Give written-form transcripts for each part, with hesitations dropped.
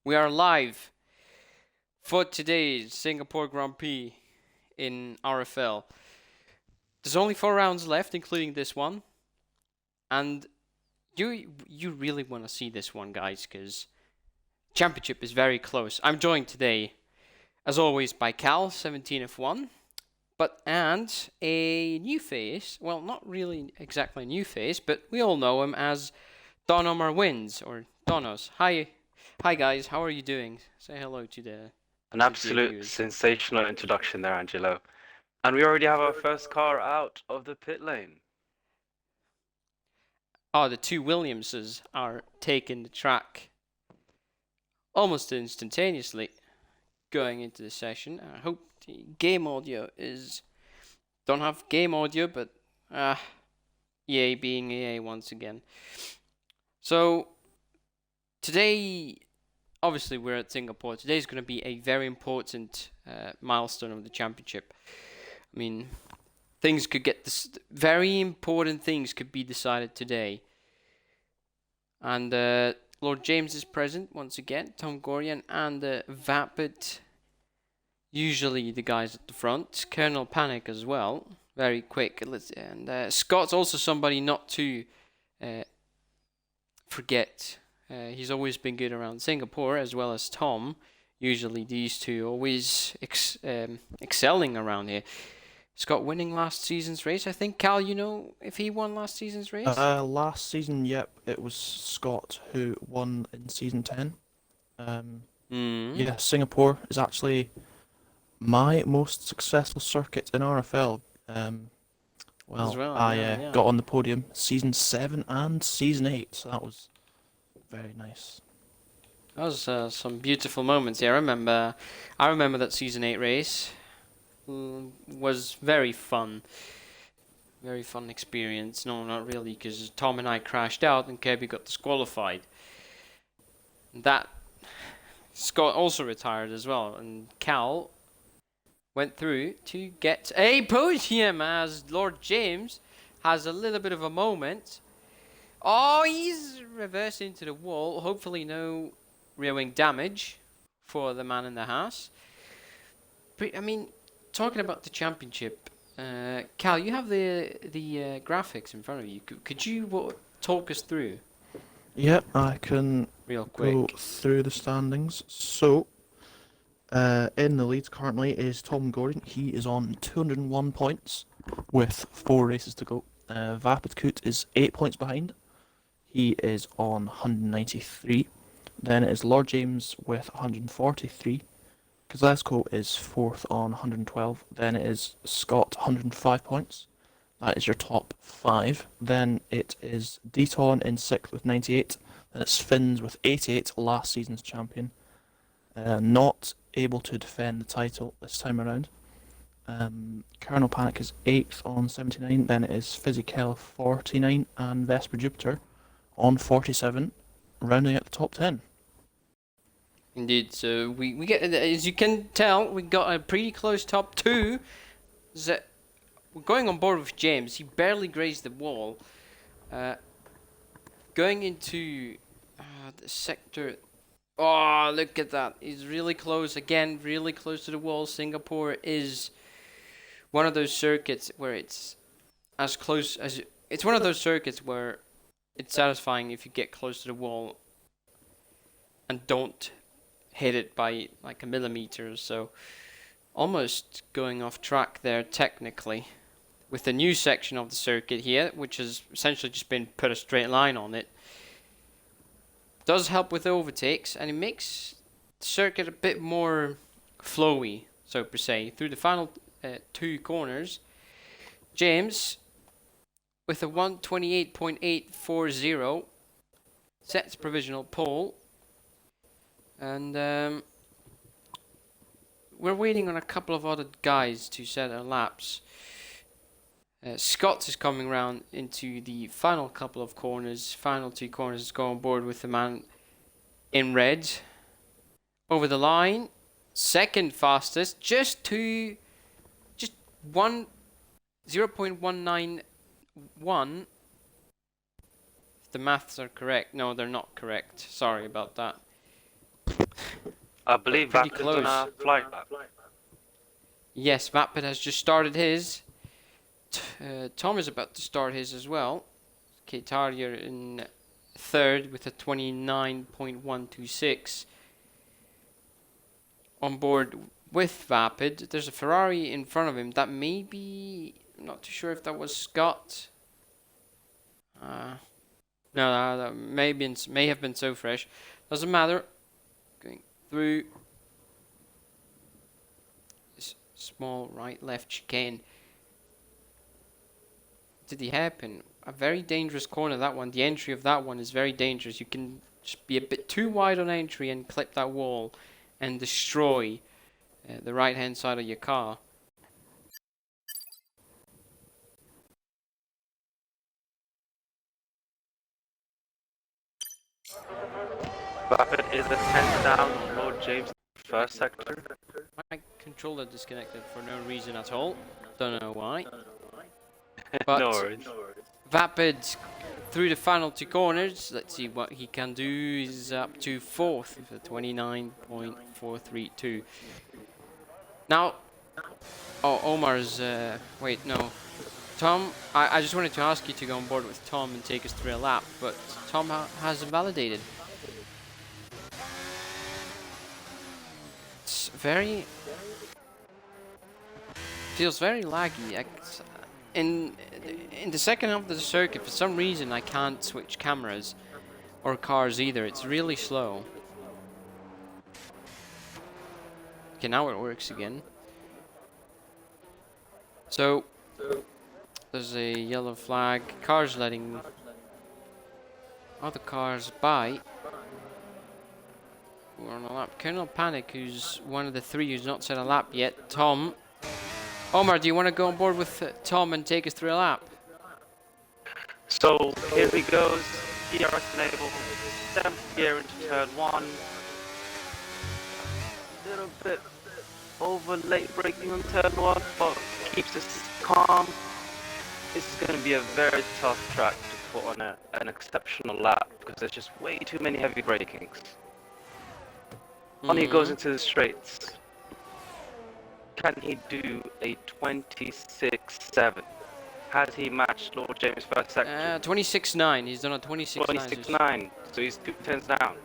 We are live for today's Singapore Grand Prix in RFL. There's only 4 rounds left, including this one. And you really want to see this one, guys, because championship is very close. I'm joined today, as always, by Cal, 17F1. And a new face, well, not really exactly a new face, but we all know him as Don Omar Wins, or Donos. Hi guys, how are you doing? Say hello to the An absolute sensational introduction there, Angelo. And we already have our first car out of the pit lane. Oh, the two Williamses are taking the track almost instantaneously going into the session. I hope the game audio is... Don't have game audio, but EA being EA once again. So, today, obviously we're at Singapore. Today's going to be a very important milestone of the championship. I mean, things could get very important things could be decided today. And Lord James is present once again, Tom Gorian and Vapid, usually the guys at the front. Colonel Panic as well, very quick. And Scott's also somebody not to forget. He's always been good around Singapore, as well as Tom. Usually these two always excelling around here. Scott winning last season's race. I think, Cal, you know if he won last season's race? Last season, yep, it was Scott who won in season 10. Yeah, Singapore is actually my most successful circuit in RFL. I got on the podium season 7 and season 8, so that was very nice. That was some beautiful moments. Yeah, I remember that season 8 race. Was very fun. Very fun experience. No, not really, because Tom and I crashed out and Kirby got disqualified. That Scott also retired as well, and Cal went through to get a podium as Lord James has a little bit of a moment. Oh, he's reversed into the wall. Hopefully no rear wing damage for the man in the house. But, I mean, talking about the championship, Cal, you have the graphics in front of you. Could you talk us through? Yep, I can real quick go through the standings. So, in the lead currently is Tom Gordon. He is on 201 points with 4 races to go. Vapid Coot is 8 points behind. He is on 193. Then it is Lord James with 143. Glasgow is 4th on 112. Then it is Scott, 105 points. That is your top 5. Then it is Deton in 6th with 98. Then it's Finns with 88, last season's champion. Not able to defend the title this time around. Colonel Panic is 8th on 79. Then it is Physical 49 and Vesper Jupiter on 47, rounding out the top 10. Indeed, so we get, as you can tell, we got a pretty close top 2. We're going on board with James. He barely grazed the wall. Going into the sector. Oh, look at that. He's really close. Again, really close to the wall. Singapore is one of those circuits where it's as close as... It's one of those circuits where it's satisfying if you get close to the wall and don't hit it by like a millimeter or so. Almost going off track there technically with the new section of the circuit here, which has essentially just been put a straight line on it. Does help with overtakes, and it makes the circuit a bit more flowy, so per se, through the final 2 corners. James with a 128.840 sets provisional pole. And we're waiting on a couple of other guys to set their laps. Scott is coming round into the final couple of corners. Final 2 corners is going on board with the man in red. Over the line. Second fastest. Just 0.191. If the maths are correct. No, they're not correct. Sorry about that. I believe Pretty Vapid's on a flight lap. Yes, Vapid has just started his. Tom is about to start his as well. Kataria in third with a 29.126. On board with Vapid. There's a Ferrari in front of him. That may be... I'm not too sure if that was Scott. No, that may have been So Fresh. Doesn't matter. Going through this small right-left chicane. Did he happen? A very dangerous corner, that one. The entry of that one is very dangerous. You can just be a bit too wide on entry and clip that wall and destroy the right-hand side of your car. Vapid is a 10 down on Lord James' first sector. My controller disconnected for no reason at all. Don't know why. But No worries. Vapid through the final two corners. Let's see what he can do. He's up to fourth with a 29.432. Now, Omar's. Wait, no. Tom, I just wanted to ask you to go on board with Tom and take us through a lap, but Tom has invalidated. It's feels very laggy. In the second half of the circuit, for some reason, I can't switch cameras or cars either. It's really slow. Okay, now it works again. So there's a yellow flag. Cars letting other cars by. We're on a lap. Colonel Panic, who's one of the three who's not set a lap yet. Tom. Omar, do you want to go on board with Tom and take us through a lap? So here he goes. DRS enabled. 7th gear into turn 1. Little bit over late braking on turn 1, but keeps us calm. This is going to be a very tough track to put on an exceptional lap because there's just way too many heavy brakings. On he goes into the straights. Can he do a 26.7? Has he matched Lord James' first sector? 26.9. He's done a 26.9. 26.9. So he's 2 tenths down.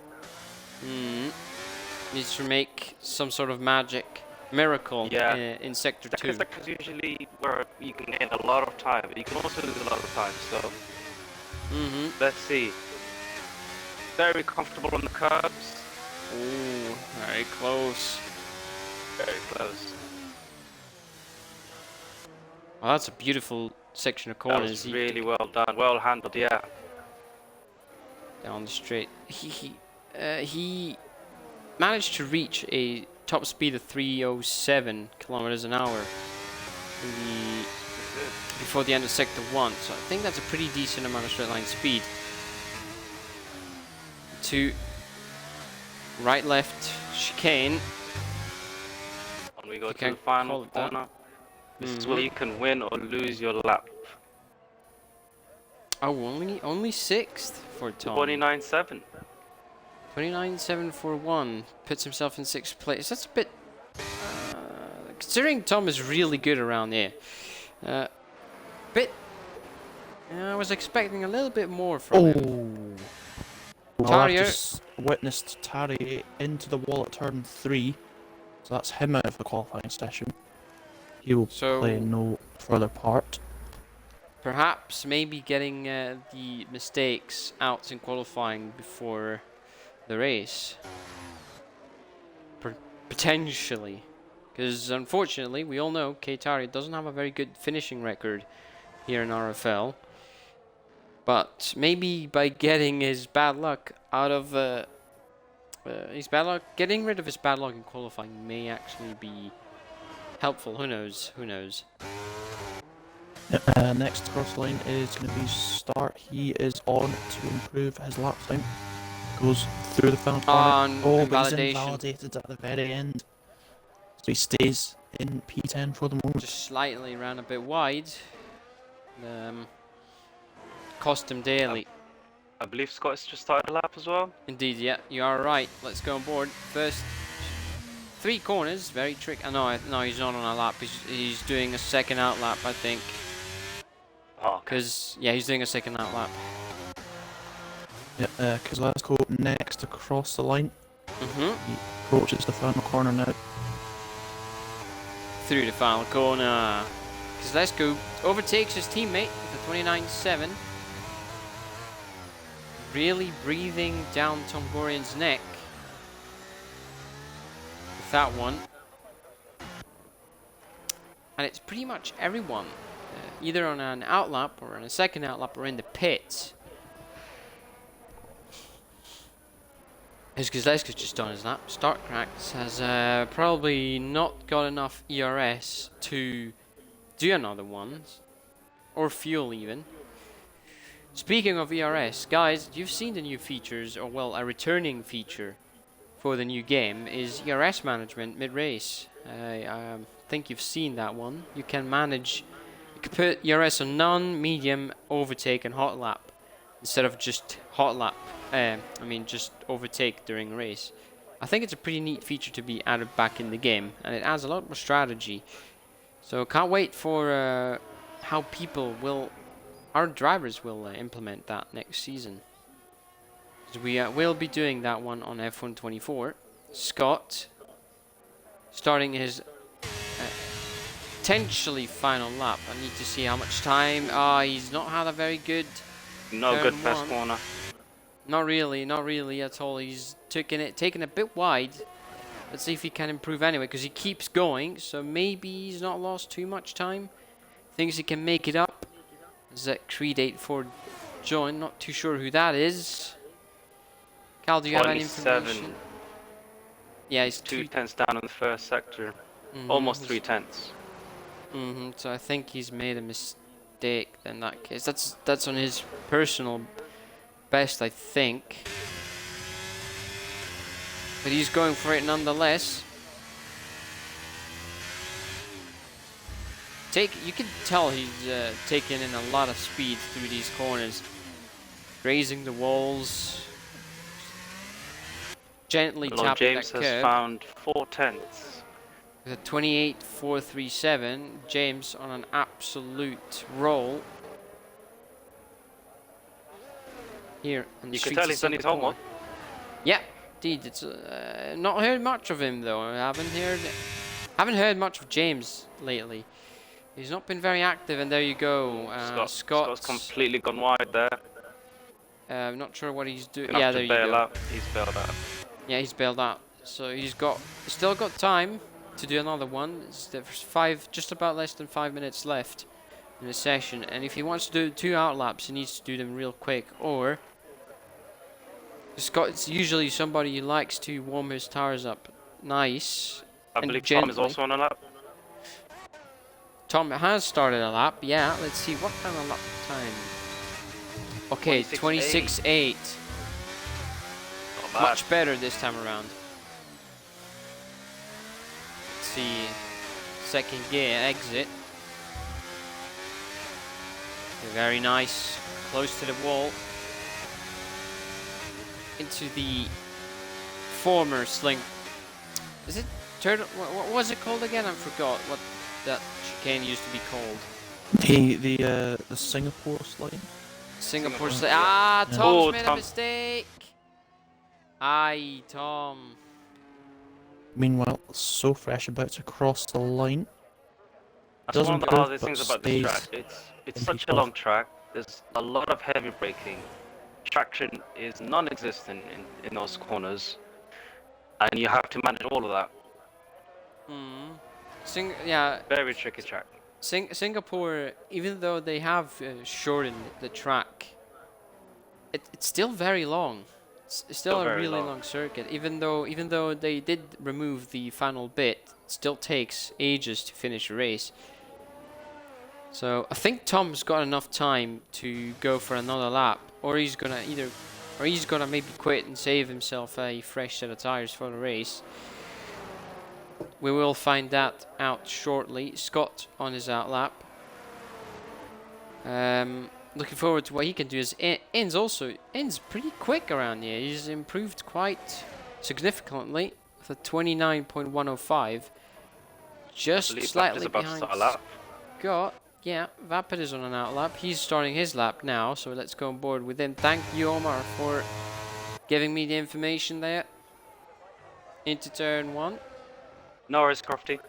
Needs to make some sort of magic miracle in sector 2. Sector is usually where you can gain a lot of time, but you can also lose a lot of time. So let's see. Very comfortable on the curbs. Ooh, very close. Very close. Well, that's a beautiful section of That corners. was really well done, well handled, yeah. Down the straight. He managed to reach a top speed of 307 kilometers an hour before the end of sector 1. So I think that's a pretty decent amount of straight line speed. To right left chicane. When we go to the final corner, this is where you can win or lose your lap. Oh, only 6th for Tom. 29.7. 29.741. Puts himself in 6th place. That's a bit... considering Tom is really good around here. I was expecting a little bit more from him. Well, I've just witnessed Tarry into the wall at turn 3. So that's him out of the qualifying session. He will play no further part. Perhaps maybe getting the mistakes out in qualifying before the race. Potentially. Because unfortunately, we all know Keitari doesn't have a very good finishing record here in RFL. But maybe by getting his bad luck out of getting rid of his bad luck in qualifying may actually be helpful. Who knows? Who knows? Next cross line is going to be Start. He is on to improve his lap time. Goes through the final corner. But he's invalidated at the very end. So he stays in P10 for the moment. Just slightly ran a bit wide. Cost him daily. I believe Scott's just started a lap as well. Indeed, yeah, you are right. Let's go on board. First 3 corners, very tricky. No, no, he's not on a lap. He's doing a second out lap, I think. Oh, okay. Because, yeah, he's doing a second out lap. Yeah, Kozlowski next across the line. Mm-hmm. He approaches the final corner now. Through the final corner. Kozlowski overtakes his teammate with a 29.7. Really breathing down Tom Gorian's neck with that one. And it's pretty much everyone, either on an outlap or on a second outlap or in the pits. As Kozlowski's just done his lap, Startcracks has probably not got enough ERS to do another one, or fuel even. Speaking of ERS, guys, you've seen the new features, or well, a returning feature for the new game is ERS management mid-race. I think you've seen that one. You can manage, you can put ERS on none, medium, overtake, and hot lap instead of just hot lap. Just overtake during a race. I think it's a pretty neat feature to be added back in the game, and it adds a lot more strategy. So can't wait for how our drivers will implement that next season. We will be doing that one on F1 24. Scott starting his potentially final lap. I need to see how much time. He's not had a very good. No good first corner. Not really at all. He's taken a bit wide. Let's see if he can improve anyway, because he keeps going. So maybe he's not lost too much time. Thinks he can make it up. Is that Creed 84 join? Not too sure who that is. Cal, do you have any information? Yeah, he's 2/10 down in the first sector. Almost 3/10. So I think he's made a mistake in that case. That's on his personal best, I think. But he's going for it nonetheless. You can tell he's taking in a lot of speed through these corners, grazing the walls, gently tapping James that curb. has found 4/10. With a 28.437, James on an absolute roll. Here on the You can tell he's done his homework. Yeah, indeed. It's not heard much of him though. I haven't heard much of James lately. He's not been very active, and there you go. Scott's completely gone wide there. I'm not sure what he's doing. Gonna Yeah, have there to you bail go. out. He's bailed out. Yeah, he's bailed out. So he's still got time to do another one. There's just about less than 5 minutes left in the session, and if he wants to do 2 outlaps, he needs to do them real quick. Or Scott's usually somebody who likes to warm his tires up nice. I believe Tom is also on a lap. Tom has started a lap, yeah. Let's see, what kind of lap time? Okay, 26.8. Much better this time around. Let's see, second gear exit. Very nice, close to the wall. Into the former sling. Is it turtle? What was it called again? I forgot what that chicane used to be called. The Singapore slide. Singapore slide. Yeah. Tom's made a mistake. Aye, Tom. Meanwhile, So Fresh about to cross the line. That's one of the improve, hardest but things about this stays track. It's such a long track. There's a lot of heavy braking. Traction is non-existent in those corners, and you have to manage all of that. Very tricky track. Singapore, even though they have shortened the track, it's still very long. It's still a really long circuit. Even though they did remove the final bit, it still takes ages to finish a race. So I think Tom's got enough time to go for another lap, or he's gonna maybe quit and save himself a fresh set of tires for the race. We will find that out shortly. Scott on his outlap. looking forward to what he can do. Is In's pretty quick around here. He's improved quite significantly with a 29.105, I just believe Vapid is slightly about to behind start a lap. Scott. Yeah, Vapid is on an out lap. He's starting his lap now, so let's go on board with him. Thank you, Omar, for giving me the information there. Into turn 1. No worries, Crofty.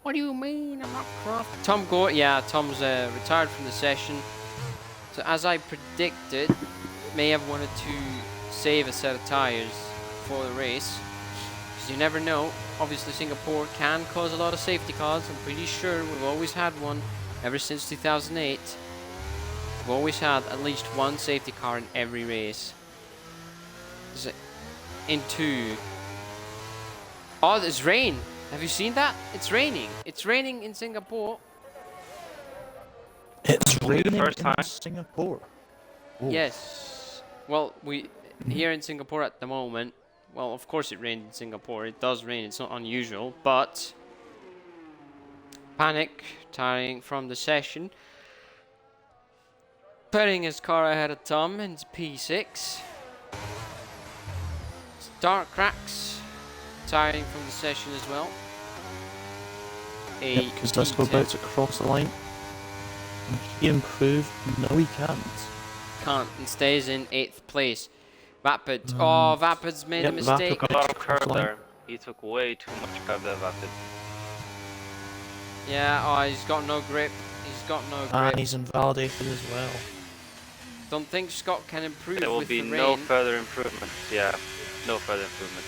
What do you mean I'm not Croft? Tom Gore, yeah, Tom's retired from the session. So as I predicted, may have wanted to save a set of tyres for the race. Because you never know. Obviously Singapore can cause a lot of safety cars. I'm pretty sure we've always had one ever since 2008. We've always had at least one safety car in every race. Is it into... Oh, there's rain. Have you seen that? It's raining. It's raining in Singapore. It's Will be the raining first in time. Singapore. Oh. Yes. Well, we here in Singapore at the moment. Well, of course it rained in Singapore. It does rain. It's not unusual, but Panic tiring from the session, putting his car ahead of Tom into P6. Dark Cracks tiring from the session as well. Because Disco about to cross the line. Can he improve? No, he can't. Can't, and stays in 8th place. Vapid. Oh, Vapid's made a mistake. Took a lot of curve there. He took way too much curve there, Vapid. Yeah, oh, he's got no grip. He's got no grip. And he's invalidated as well. Don't think Scott can improve There will with be the no rain. further improvement. Yeah, no further improvement.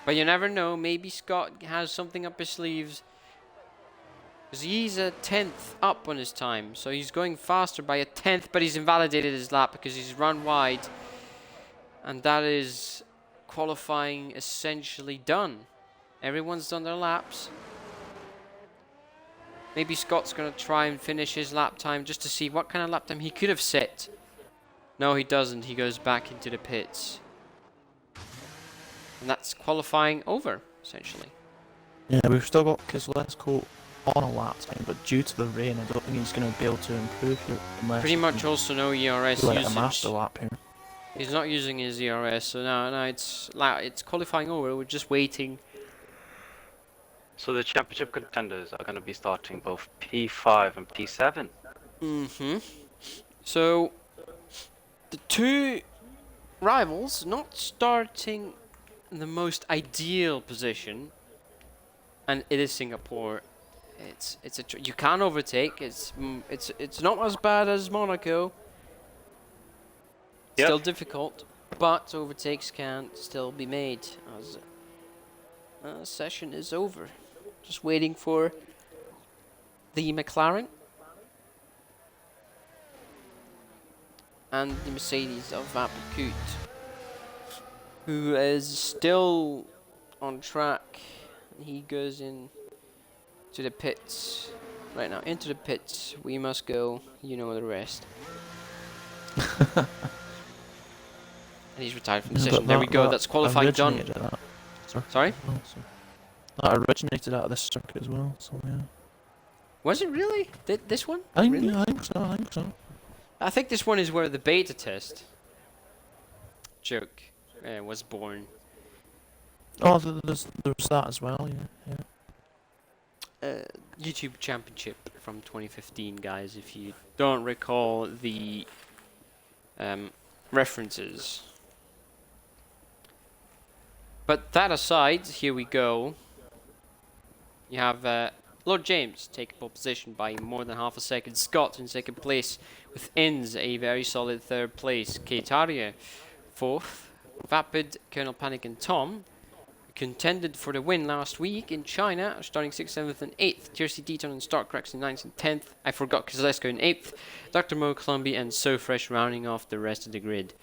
But you never know. Maybe Scott has something up his sleeves. Because he's a 10th up on his time. So he's going faster by a 10th. But he's invalidated his lap because he's run wide. And that is qualifying essentially done. Everyone's done their laps. Maybe Scott's going to try and finish his lap time just to see what kind of lap time he could have set. No, he doesn't. He goes back into the pits. And that's qualifying over, essentially. Yeah, we've still got Kozlowski on a lap time, but due to the rain, I don't think he's going to be able to improve here. Unless Pretty much also no ERS like a usage. master lap here. He's not using his ERS, so no, it's qualifying over. We're just waiting. So the championship contenders are going to be starting both P5 and P7. Mm-hmm. So, the two rivals not starting in the most ideal position, and it is Singapore. You can overtake. It's not as bad as Monaco. Yep. Still difficult, but overtakes can still be made as session is over. Just waiting for the McLaren and the Mercedes of Vapid, who is still on track. He goes in to the pits right now. Into the pits we must go. You know the rest. And he's retired from the session. There we go. That's qualifying done. Sorry? That originated out of this circuit as well, so yeah. Was it really? This one? I think, Really? I think so. I think this one is where the beta test joke was born. Oh, there's that as well, yeah. YouTube Championship from 2015, guys, if you don't recall the references. But that aside, here we go. You have Lord James taking pole position by more than half a second. Scott in second place with Inns a very solid third place. Keitaria fourth. Vapid, Colonel Panic and Tom contended for the win last week in China, starting 6th, 7th and 8th. Jersey Deaton and Stark Cracks in 9th and 10th. I forgot Kozlowski in 8th. Dr. Mo, Columbia and So Fresh rounding off the rest of the grid.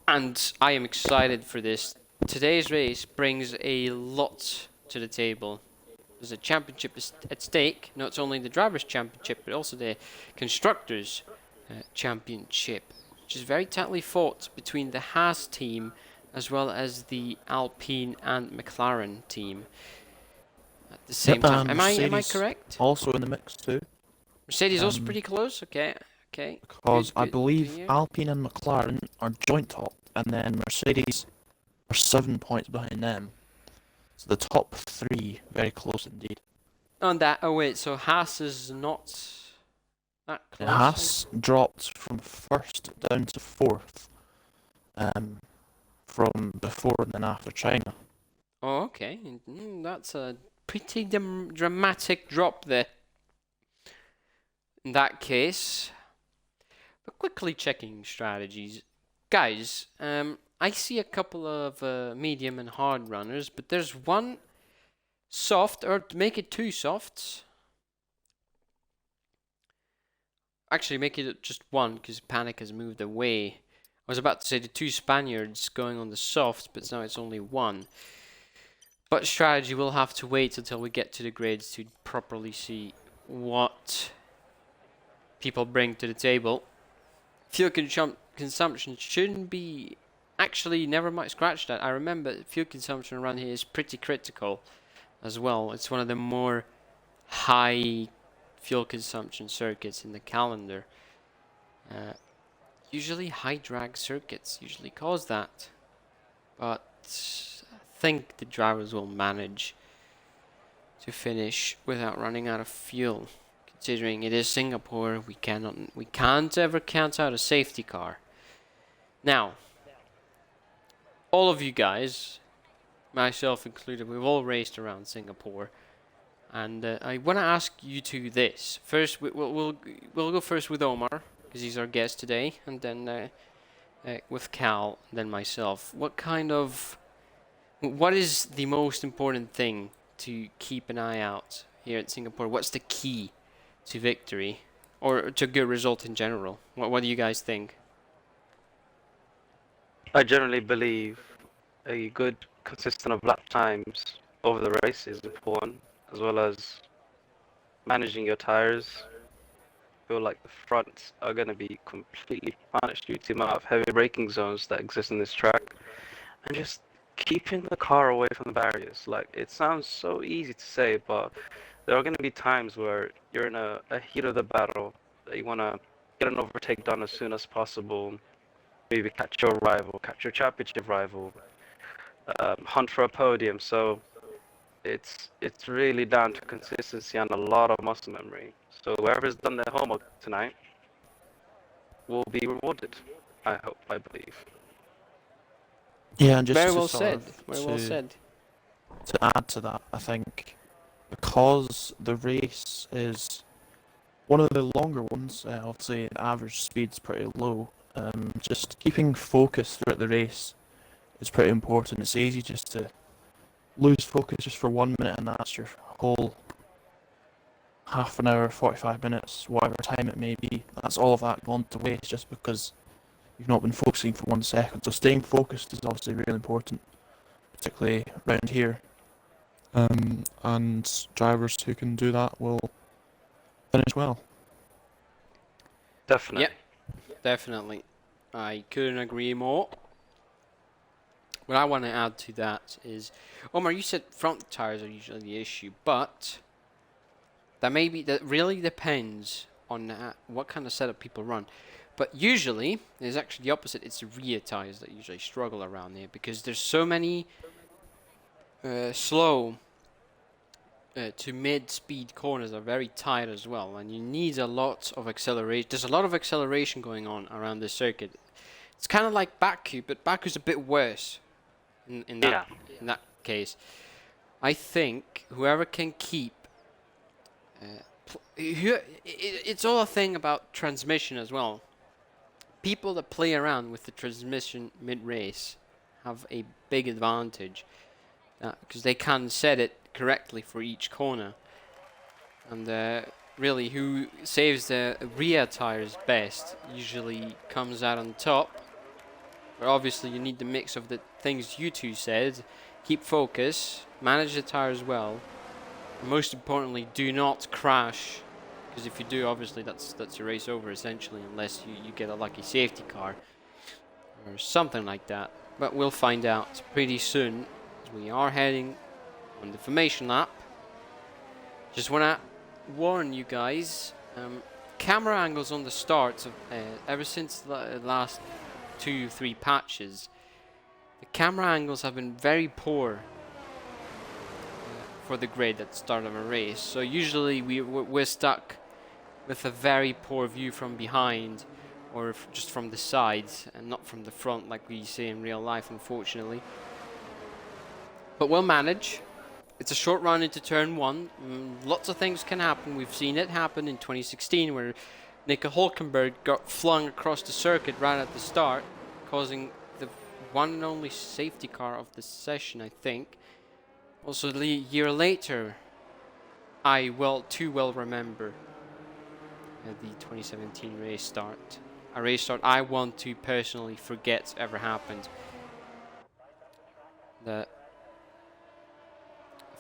And I am excited for this. Today's race brings a lot to the table. There's a championship at stake, not only the Drivers' Championship, but also the Constructors' Championship, which is very tightly fought between the Haas team as well as the Alpine and McLaren team. at the same Yep, time. and Am I Mercedes correct? also in the mix too. Mercedes also Um, pretty close. Okay, okay. because I Good to believe hear. Alpine and McLaren are joint top, and then Mercedes are 7 points behind them. So the top three very close indeed. On that, oh wait, so Haas is not that close. Haas dropped from first down to fourth, from before and then after China. Oh, okay. That's a pretty dramatic drop there. In that case, but quickly checking strategies, guys. I see a couple of medium and hard runners, but there's one soft, or to make it two softs. Actually, make it just one because Panic has moved away. I was about to say the two Spaniards going on the soft, but now it's only one. But strategy, we'll have to wait until we get to the grades to properly see what people bring to the table. Fuel consumption shouldn't be... Actually, never mind, scratch that. I remember fuel consumption around here is pretty critical as well. It's one of the more high fuel consumption circuits in the calendar. Usually high drag circuits usually cause that, but I think the drivers will manage to finish without running out of fuel. Considering it is Singapore, we can't ever count out a safety car. Now, all of you guys, myself included, we've all raced around Singapore. And I want to ask you two this. First, we'll go first with Omar, because he's our guest today, and then with Cal, then myself. What is the most important thing to keep an eye out here at Singapore? What's the key to victory, or to a good result in general? What do you guys think? I generally believe a good consistent of lap times over the race is important, as well as managing your tires. I feel like the fronts are going to be completely punished due to the amount of heavy braking zones that exist in this track, and just keeping the car away from the barriers. Like, it sounds so easy to say, but there are going to be times where you're in a heat of the battle that you want to get an overtake done as soon as possible, maybe catch your rival, catch your championship rival, hunt for a podium. So it's really down to consistency and a lot of muscle memory. So whoever's done their homework tonight will be rewarded. I hope, I believe. Yeah, and just Very to well sort said. of Very well said. to add to that, I think because the race is one of the longer ones, obviously the average speed's pretty low. Just keeping focus throughout the race is pretty important. It's easy just to lose focus just for 1 minute, and that's your whole half an hour, 45 minutes, whatever time it may be. That's all of that gone to waste just because you've not been focusing for 1 second. So staying focused is obviously really important, particularly around here. And drivers who can do that will finish well. Definitely. Yep, definitely. I couldn't agree more. What I want to add to that is, Omar, you said front tires are usually the issue, but that really depends on what kind of setup people run. But usually, it's actually the opposite. It's the rear tires that usually struggle around there because there's so many slow to mid-speed corners are very tight as well, and you need a lot of acceleration. There's a lot of acceleration going on around this circuit. It's kind of like Baku, but Baku's a bit worse in that case. I think whoever can keep it's all a thing about transmission as well. People that play around with the transmission mid-race have a big advantage because they can set it correctly for each corner. And really, who saves the rear tires best usually comes out on top. But obviously, you need the mix of the things you two said. Keep focus, manage the tires well. And most importantly, do not crash. Because if you do, obviously, that's a race over, essentially, unless you get a lucky safety car. Or something like that. But we'll find out pretty soon, as we are heading on the formation lap. Just want to warn you guys, camera angles on the starts of ever since the last 2-3 patches, the camera angles have been very poor for the grid at the start of a race. So usually we're stuck with a very poor view from behind, or just from the sides and not from the front like we see in real life, unfortunately. But we'll manage. It's a short run into turn 1. Lots of things can happen. We've seen it happen in 2016 where Nico Hulkenberg got flung across the circuit right at the start, causing the one and only safety car of the session, I think. Also, a year later, I too well remember the 2017 race start. A race start I want to personally forget ever happened. If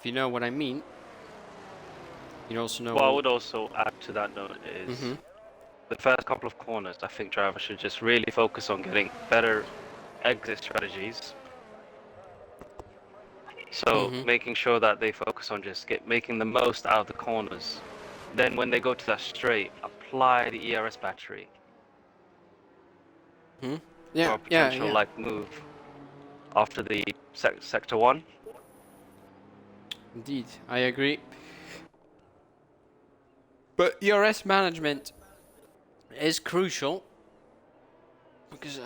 you know what I mean, you also know. What I would also add to that note is the first couple of corners, I think drivers should just really focus on getting better exit strategies. So making sure that they focus on just making the most out of the corners. Then when they go to that straight, apply the ERS battery. Yeah, for a potential like move after the sector 1. Indeed, I agree. But ERS management is crucial because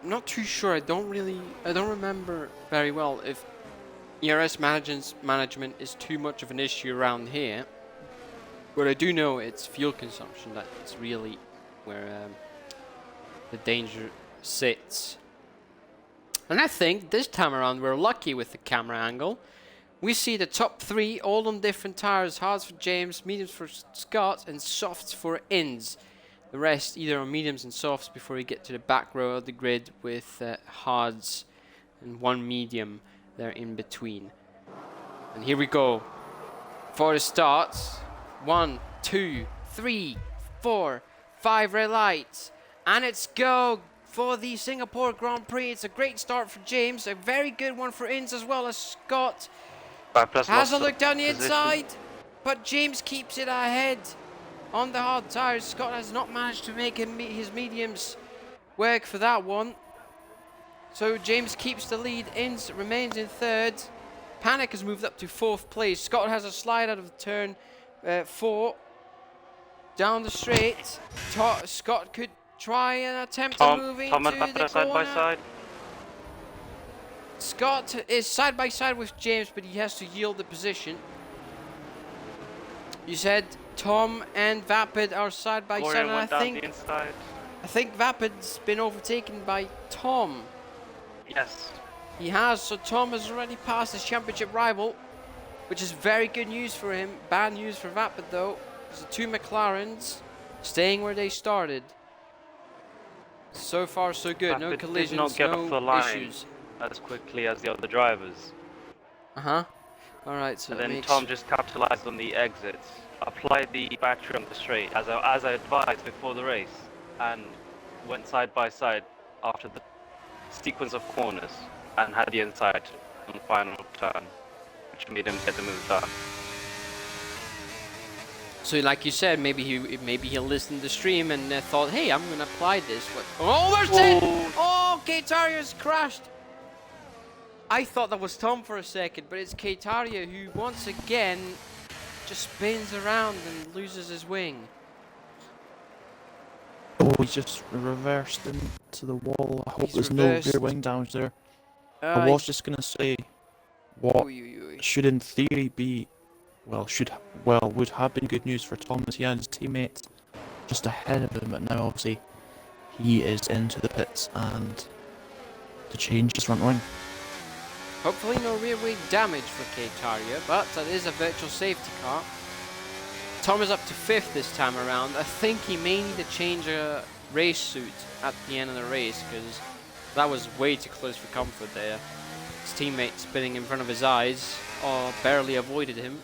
I'm not too sure. I don't remember very well if ERS management is too much of an issue around here. But I do know it's fuel consumption that's really where the danger sits. And I think this time around we're lucky with the camera angle. We see the top 3 all on different tires. Hards for James, mediums for Scott, and softs for Inns. The rest either on mediums and softs before we get to the back row of the grid with hards and 1 medium there in between. And here we go for the starts. 1, 2, 3, 4, 5 red lights. And it's go for the Singapore Grand Prix. It's a great start for James. A very good one for Inns as well as Scott. Has a look down the inside, but James keeps it ahead on the hard tires. Scott has not managed to make his mediums work for that one. So James keeps the lead. Inns remains in 3rd. Panic has moved up to 4th place. Scott has a slide out of turn 4. Down the straight. Scott could try and attempt to move into the corner. Side by side. Scott is side by side with James, but he has to yield the position. You said Tom and Vapid are side by side, and I think Vapid's been overtaken by Tom. Yes. He has, so Tom has already passed his championship rival, which is very good news for him. Bad news for Vapid though. The 2 McLarens staying where they started. So far so good, Vapid no collisions, did not get no off the line issues. as quickly as the other drivers. Alright, so and then Tom just capitalized on the exits, applied the battery on the straight as I advised before the race, and went side by side after the sequence of corners and had the inside on the final turn, which made him get the move done. So like you said, maybe he'll listen to the stream and thought, hey, I'm gonna apply this. Oh, there's it! Oh, Keitaria's crashed. I thought that was Tom for a second, but it's Keitaria who once again just spins around and loses his wing. Oh, he's just reversed into the wall. I hope there's no rear wing damage there. I was just gonna say, what should in theory be, would have been good news for Tom as he had his teammates just ahead of him, but now obviously he is into the pits and to change his front wing. Hopefully no rear wing damage for Keitaria, but that is a virtual safety car. Tom is up to 5th this time around. I think he may need to change a race suit at the end of the race because that was way too close for comfort there. His teammate spinning in front of his eyes barely avoided him.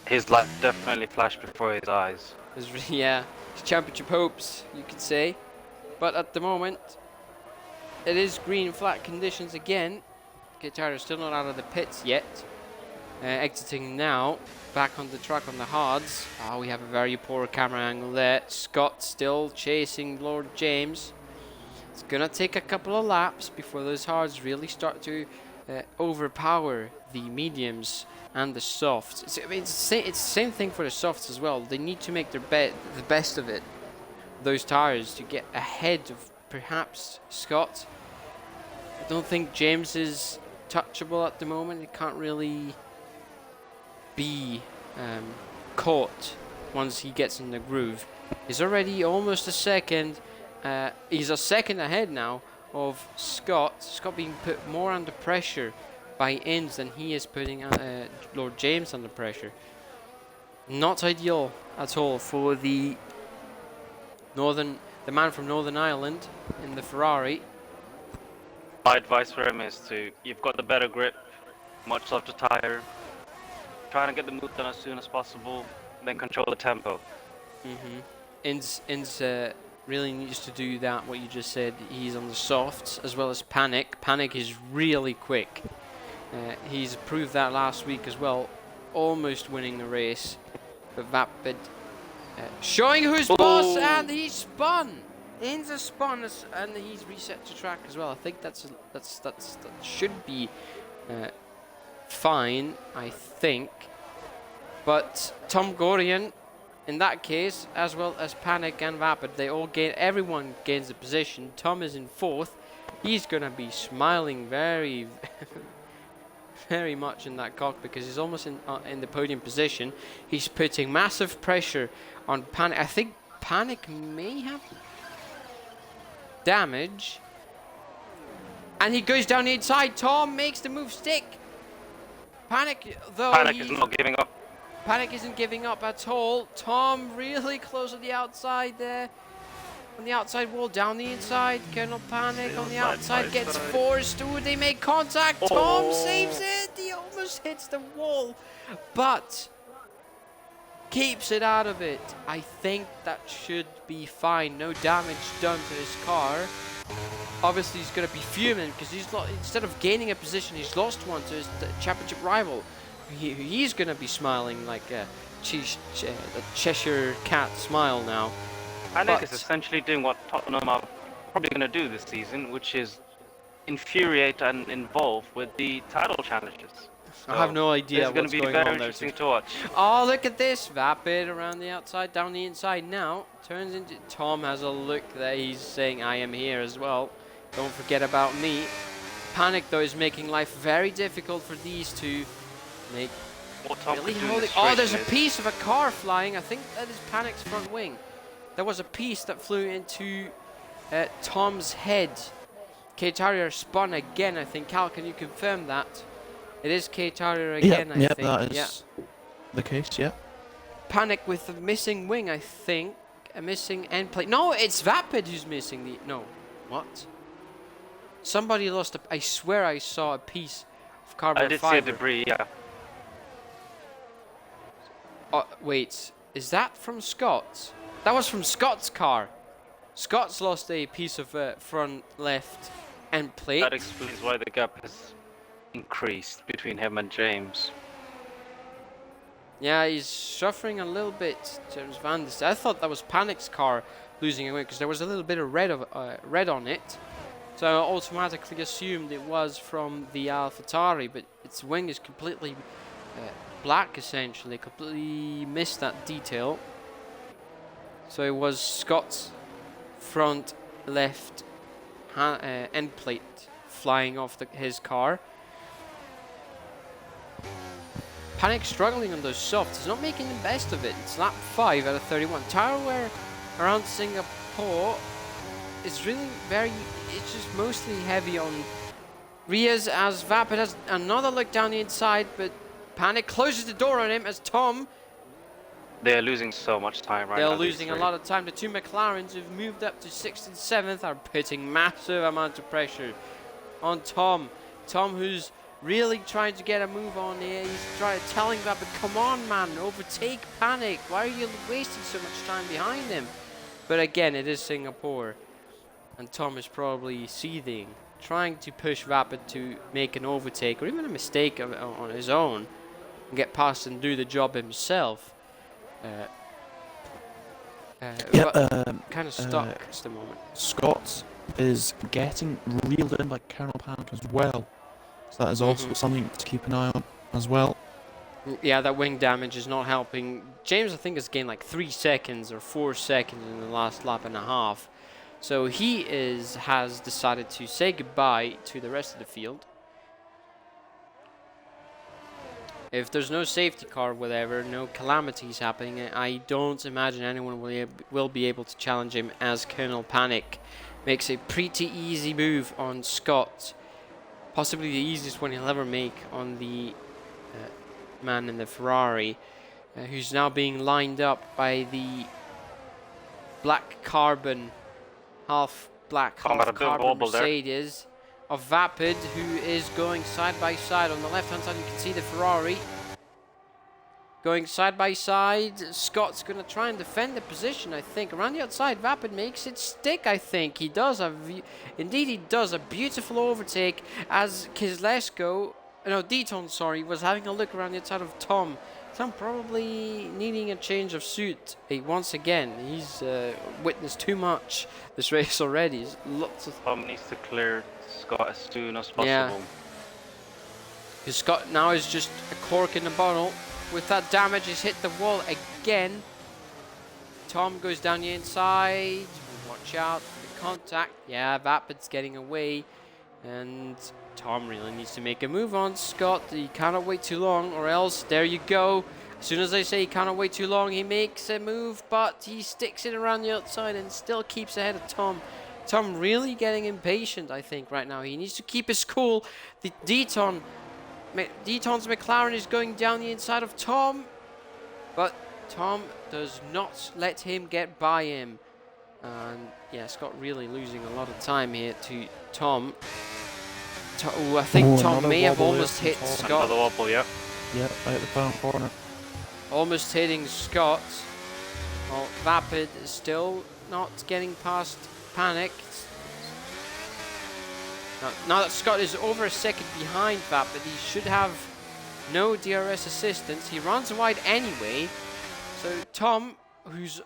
His light definitely flashed before his eyes. His championship hopes, you could say. But at the moment, it is green flat conditions again. Keitaria still not out of the pits yet. Exiting now, back on the track on the hards. Oh, we have a very poor camera angle there. Scott still chasing Lord James. It's gonna take a couple of laps before those hards really start to overpower the mediums and the softs. It's the same thing for the softs as well. They need to make the best of it, those tires, to get ahead of perhaps Scott. I don't think James is touchable at the moment. He can't really be caught once he gets in the groove. He's already almost a second. He's a second ahead now of Scott. Scott being put more under pressure by Inns than he is putting Lord James under pressure. Not ideal at all for the man from Northern Ireland in the Ferrari. My advice for him is you've got the better grip, much softer tire, trying to get the move done as soon as possible, then control the tempo. Inns really needs to do that, what you just said. He's on the softs as well as Panic. Panic is really quick. He's proved that last week as well, almost winning the race. But Vapid showing who's boss, and he spun. Inns has spun and he's reset to track as well. I think that should be fine, I think. But Tom Gorian, in that case, as well as Panic and Vapid, everyone gains the position. Tom is in fourth. He's gonna be smiling very, very much in that cock because he's almost in the podium position. He's putting massive pressure on Panic. I think Panic may have damage, and he goes down the inside. Tom makes the move stick. Panic, though, Panic is not giving up. Panic isn't giving up at all. Tom really close on the outside there. On the outside wall, down the inside. Colonel Panic on the outside gets forced. Ooh, they make contact. Tom saves it. He almost hits the wall, but keeps it out of it. I think that should be fine. No damage done to his car. Obviously, he's going to be fuming because instead of gaining a position, he's lost one to his championship rival. He's going to be smiling like a Cheshire cat smile now. Panic is essentially doing what Tottenham are probably going to do this season, which is infuriate and involve with the title challenges. So I have no idea what's going on there. It's going to be very interesting to watch. Oh, look at this. Vapid around the outside, down the inside now. Turns into... Tom has a look there. He's saying, I am here as well. Don't forget about me. Panic, though, is making life very difficult for these two. Oh, there's a piece of a car flying. I think that is Panic's front wing. There was a piece that flew into Tom's head. K-Tarrier spun again, I think. Cal, can you confirm that? It is K-Tarrier again, I think. That is the case, yeah. Panic with the missing wing, I think. A missing end plate. No, it's Vapid who's missing the... No. What? Somebody lost a... I swear I saw a piece of carbon fiber. I did see debris, yeah. Wait. Is that from Scott's? That was from Scott's car. Scott's lost a piece of front left end plate. That explains why the gap has increased between him and James. Yeah, he's suffering a little bit, James Van Der Stel. I thought that was Panic's car losing away because there was a little bit of red on it. So I automatically assumed it was from the AlphaTauri, but its wing is completely black, essentially. Completely missed that detail. So it was Scott's front left end plate flying off his car. Panic struggling on those softs. He's not making the best of it. It's lap 5 out of 31. Tire wear around Singapore is really it's just mostly heavy on rears as Vapid has another look down the inside, but Panic closes the door on him as Tom... They're losing so much time right now. They're losing a lot of time. The two McLarens who've moved up to 6th and 7th are putting massive amount of pressure on Tom. Tom, who's really trying to get a move on here. He's telling Vapid, come on, man, overtake Panic. Why are you wasting so much time behind him? But again, it is Singapore. And Tom is probably seething, trying to push Vapid to make an overtake or even a mistake on his own. and get past and do the job himself. Kind of stuck at the moment. Scott is getting reeled in by Colonel Panic as well. So that is also something to keep an eye on as well. Yeah, that wing damage is not helping. James, I think, has gained like 3 seconds or 4 seconds in the last lap and a half. So he has decided to say goodbye to the rest of the field. If there's no safety car, whatever, no calamities happening, I don't imagine anyone will be able to challenge him, as Colonel Panic makes a pretty easy move on Scott. Possibly the easiest one he'll ever make on the man in the Ferrari, who's now being lined up by the black carbon, half black, half carbon Mercedes of Vapid, who is going side by side. On the left hand side you can see the Ferrari going side by side. Scott's going to try and defend the position, I think. Around the outside, Vapid makes it stick, I think. He does indeed he does a beautiful overtake as Deton, sorry, was having a look around the outside of Tom. Tom probably needing a change of suit once again. He's witnessed too much this race already. Tom needs to clear Scott as soon as possible. Yeah. Because Scott now is just a cork in the bottle. With that damage, he's hit the wall again. Tom goes down the inside. Watch out for the contact. Yeah, Vapid's getting away. And Tom really needs to make a move on Scott. He cannot wait too long, or else, there you go. As soon as I say he cannot wait too long, he makes a move, but he sticks it around the outside and still keeps ahead of Tom. Tom really getting impatient, I think, right now. He needs to keep his cool. The Deton's McLaren is going down the inside of Tom, but Tom does not let him get by him. And yeah, Scott really losing a lot of time here to Tom. I think Tom may have almost hit Scott. Another wobble, yeah. Yeah, right at the front corner. Almost hitting Scott. Well, Vapid is still not getting past Panic. Now that Scott is over a second behind Vapid, he should have no DRS assistance. He runs wide anyway. So Tom, who's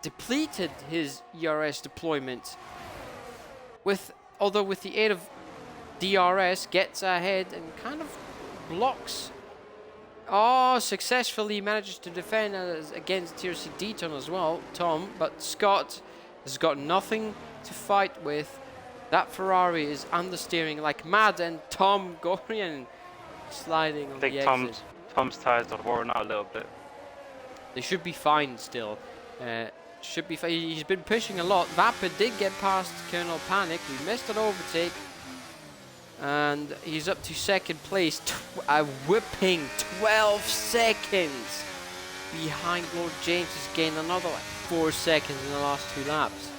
depleted his ERS deployment, although with the aid of DRS, gets ahead and kind of blocks. Oh, successfully manages to defend against TRC Deton as well, Tom. But Scott has got nothing to fight with. That Ferrari is understeering like mad, and Tom Gorian sliding on the exit. Tom's tires are worn out a little bit. They should be fine still. Should be fine. He's been pushing a lot. Vapid did get past Colonel Panic. He missed an overtake. And he's up to second place. A whipping 12 seconds behind Lord James. He's gained another 4 seconds in the last 2 laps.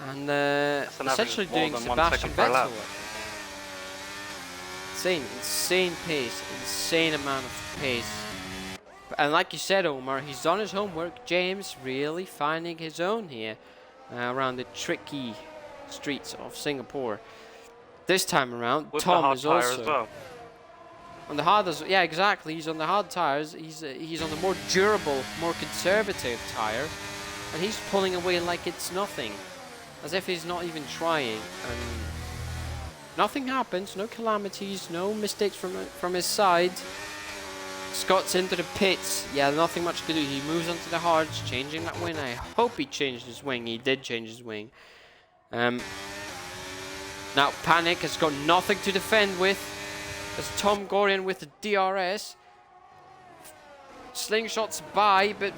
And essentially doing Sebastian Vettel. Insane pace, insane amount of pace. And like you said, Omar, he's done his homework. James really finding his own here around the tricky streets of Singapore. This time around, with Tom is also as well. on the hard. Yeah, exactly. He's on the hard tires. He's on the more durable, more conservative tire, and he's pulling away like it's nothing, as if he's not even trying. And nothing happens. No calamities. No mistakes from his side. Scott's into the pits. Yeah, nothing much to do. He moves onto the hards, changing that wing. I hope he changed his wing. He did change his wing. Now Panic has got nothing to defend with. There's Tom Gorian with the DRS. Slingshots by, but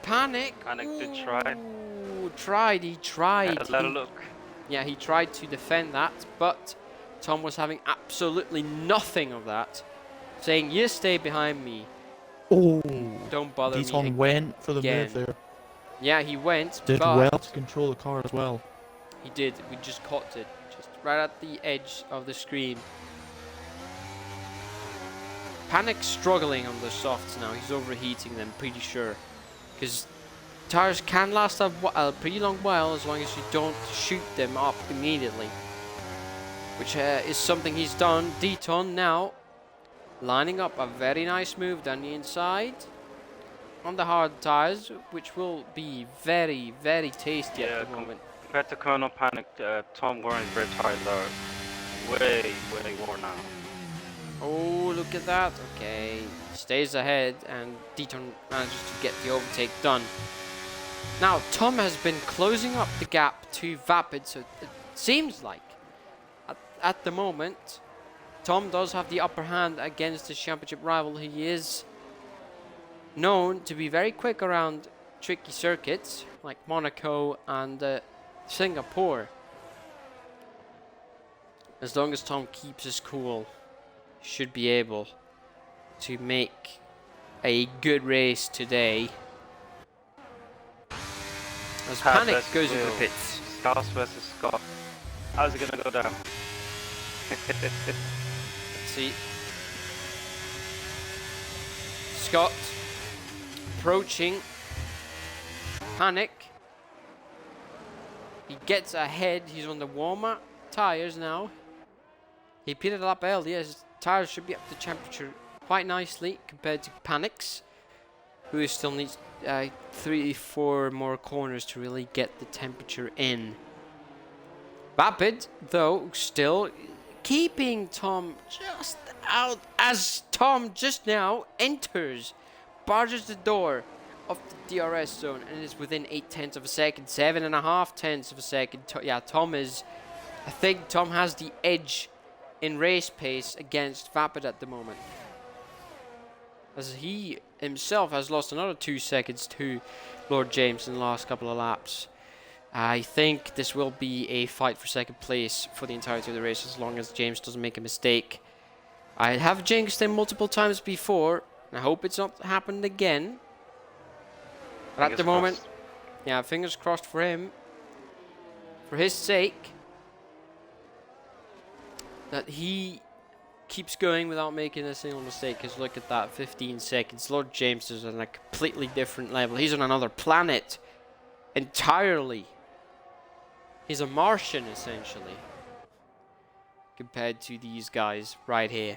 Panic did try. He tried. Yeah, let it look. Yeah, he tried to defend that, but Tom was having absolutely nothing of that. Saying, you stay behind me. Oh, don't bother me Deton went for the again. move there. Yeah, he went. Did but well to control the car as well. He did. We just caught it. Just right at the edge of the screen. Panic's struggling on the softs now. He's overheating them, pretty sure. Because tires can last a pretty long while as long as you don't shoot them up immediately. Which is something he's done. Deton now lining up a very nice move down the inside on the hard tires, which will be very, very tasty at the moment. Compared to Colonel Panic, Tom Gordon's rear tires are way worn out. Oh, look at that. Okay, stays ahead, and Deaton manages to get the overtake done. Now, Tom has been closing up the gap to Vapid, so it seems like at the moment, Tom does have the upper hand against his championship rival. He is known to be very quick around tricky circuits like Monaco and Singapore. As long as Tom keeps his cool, he should be able to make a good race today. As Panic goes into the pits. Scouse versus Scott. How's it gonna go down? Let's see. Scott approaching Panic. He gets ahead. He's on the warmer tires now. He pitted up earlier. His tires should be up to temperature quite nicely compared to Panic's, who still needs 3-4 more corners to really get the temperature in. Vapid, though, still keeping Tom just out as Tom just now enters, barges the door of the DRS zone and is within 0.8 of a second, 7.5 of a second. Yeah, Tom is, I think Tom has the edge in race pace against Vapid at the moment, as he himself has lost another 2 seconds to Lord James in the last couple of laps. I think this will be a fight for second place for the entirety of the race, as long as James doesn't make a mistake. I have jinxed him multiple times before, and I hope it's not happened again. But at the moment, yeah, fingers crossed for him, for his sake, that he keeps going without making a single mistake. Because look at that, 15 seconds. Lord James is on a completely different level. He's on another planet entirely. He's a Martian, essentially, compared to these guys right here.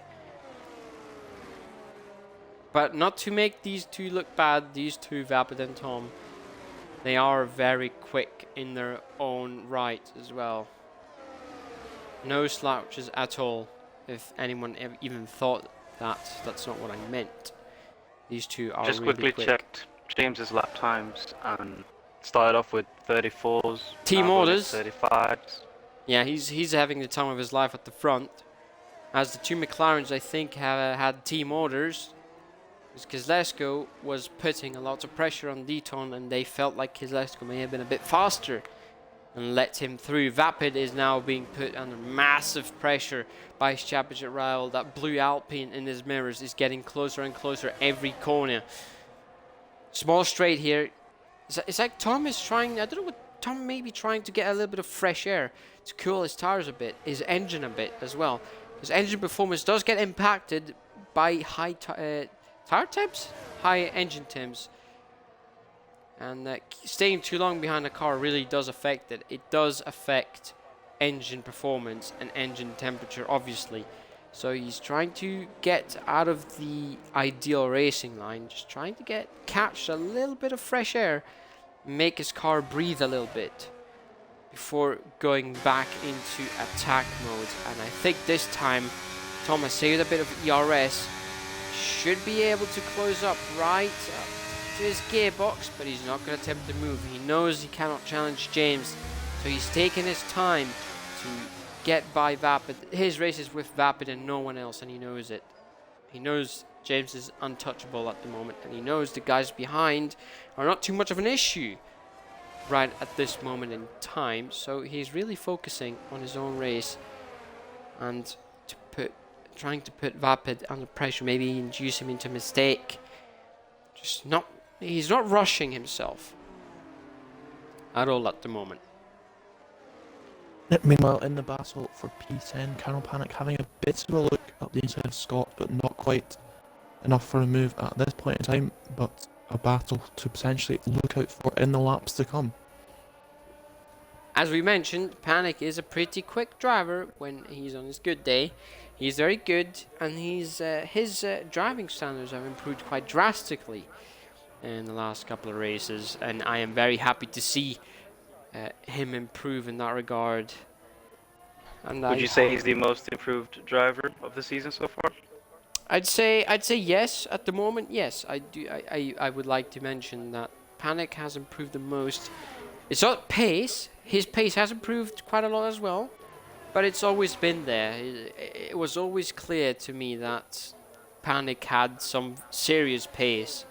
But not to make these two look bad, these two, Vapid and Tom, they are very quick in their own right as well. No slouches at all. If anyone even thought that, that's not what I meant. These two are just really quickly quick. Checked James's lap times and started off with 34s. Team orders. 35s. Yeah, he's having the time of his life at the front. As the two McLarens, I think, have had team orders. Because Kezlesko was putting a lot of pressure on Deaton, and they felt like Kezlesko may have been a bit faster and let him through. Vapid is now being put under massive pressure by his championship rival. That blue Alpine in his mirrors is getting closer and closer every corner. Small straight here. It's like Tom is trying, I don't know what, Tom may be trying to get a little bit of fresh air to cool his tires a bit, his engine a bit as well. His engine performance does get impacted by high tire temps? High engine temps. And staying too long behind the car really does affect it. It does affect engine performance and engine temperature, obviously. So he's trying to get out of the ideal racing line, just trying to catch a little bit of fresh air, make his car breathe a little bit before going back into attack mode. And I think this time Tom has saved a bit of ERS, should be able to close up right up to his gearbox, but he's not going to attempt to move. He knows he cannot challenge James, so he's taking his time to get by Vapid. His race is with Vapid and no one else, and he knows it. He knows James is untouchable at the moment, and he knows the guys behind are not too much of an issue right at this moment in time, so he's really focusing on his own race and trying to put Vapid under pressure, maybe induce him into a mistake. He's not rushing himself at all at the moment. Meanwhile, in the battle for P10, Colonel Panic having a bit of a look up the inside of Scott, but not quite enough for a move at this point in time, but a battle to potentially look out for in the laps to come. As we mentioned, Panic is a pretty quick driver when he's on his good day. He's very good, and his driving standards have improved quite drastically in the last couple of races, and I am very happy to see him improve in that regard. And Would you say he's the most improved driver of the season so far? I'd say yes at the moment. Yes, I do. I would like to mention that Panic has improved the most. It's not pace. His pace has improved quite a lot as well, but it's always been there. It was always clear to me that Panic had some serious pace,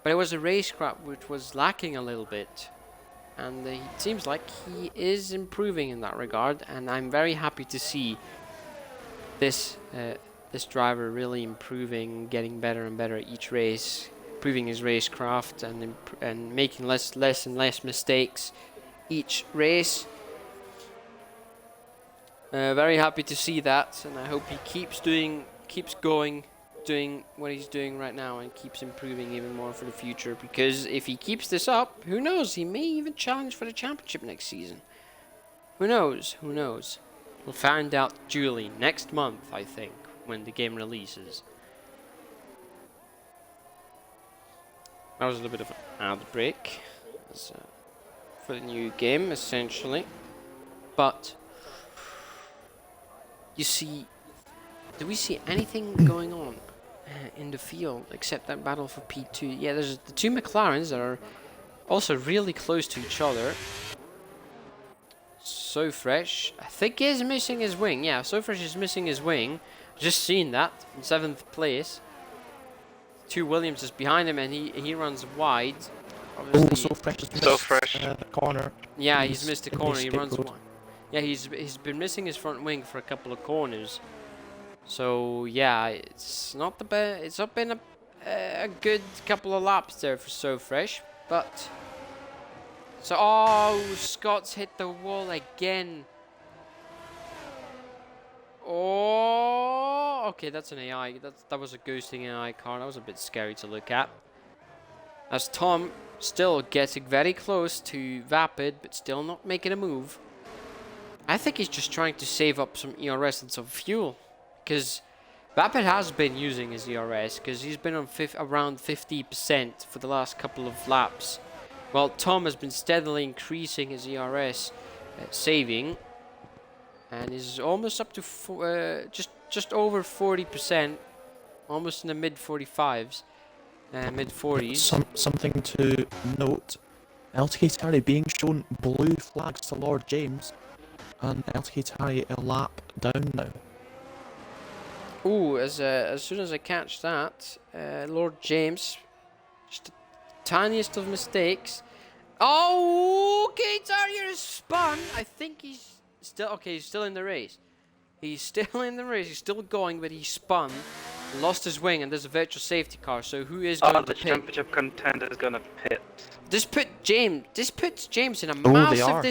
but it was a racecraft which was lacking a little bit. And it seems like he is improving in that regard, and I'm very happy to see this this driver really improving, getting better and better at each race, improving his racecraft and making less and less mistakes each race. Very happy to see that, and I hope he keeps going, doing what he's doing right now, and keeps improving even more for the future. Because if he keeps this up, who knows? He may even challenge for the championship next season. Who knows? Who knows? We'll find out duly next month, I think, when the game releases. That was a little bit of an ad break for the new game, essentially. But you see, do we see anything going on in the field except that battle for P2? Yeah, there's the two McLarens that are also really close to each other. So Fresh, I think he is missing his wing. Yeah, So Fresh is missing his wing. Just seen that in 7th place. 2 Williams is behind him, and he runs wide. Oh, So Fresh has missed the corner. Yeah, he's missed the in corner. the He escape runs road. wide. Yeah, he's been missing his front wing for a couple of corners. So yeah, it's not the best. It's not been a good couple of laps there for So Fresh, but so Scott's hit the wall again. Oh, okay, that's an AI. That was a ghosting AI car. That was a bit scary to look at. As Tom still getting very close to Vapid, but still not making a move. I think he's just trying to save up some ERS and some fuel, because Vapid has been using his ERS, because he's been on around 50% for the last couple of laps, while Tom has been steadily increasing his ERS saving, and is almost up to just over 40%, almost in the mid 45s, mid 40s. Something to note: LTK Terry being shown blue flags to Lord James, and LTK Terry a lap down now. Ooh, as soon as I catch that, Lord James, just the tiniest of mistakes. Oh, okay, Terrier is spun. I think he's still okay. He's still in the race. He's still in the race. He's still going, but he spun, lost his wing, and there's a virtual safety car. So who is going to the pit? championship contender is gonna pit. This puts James in a massive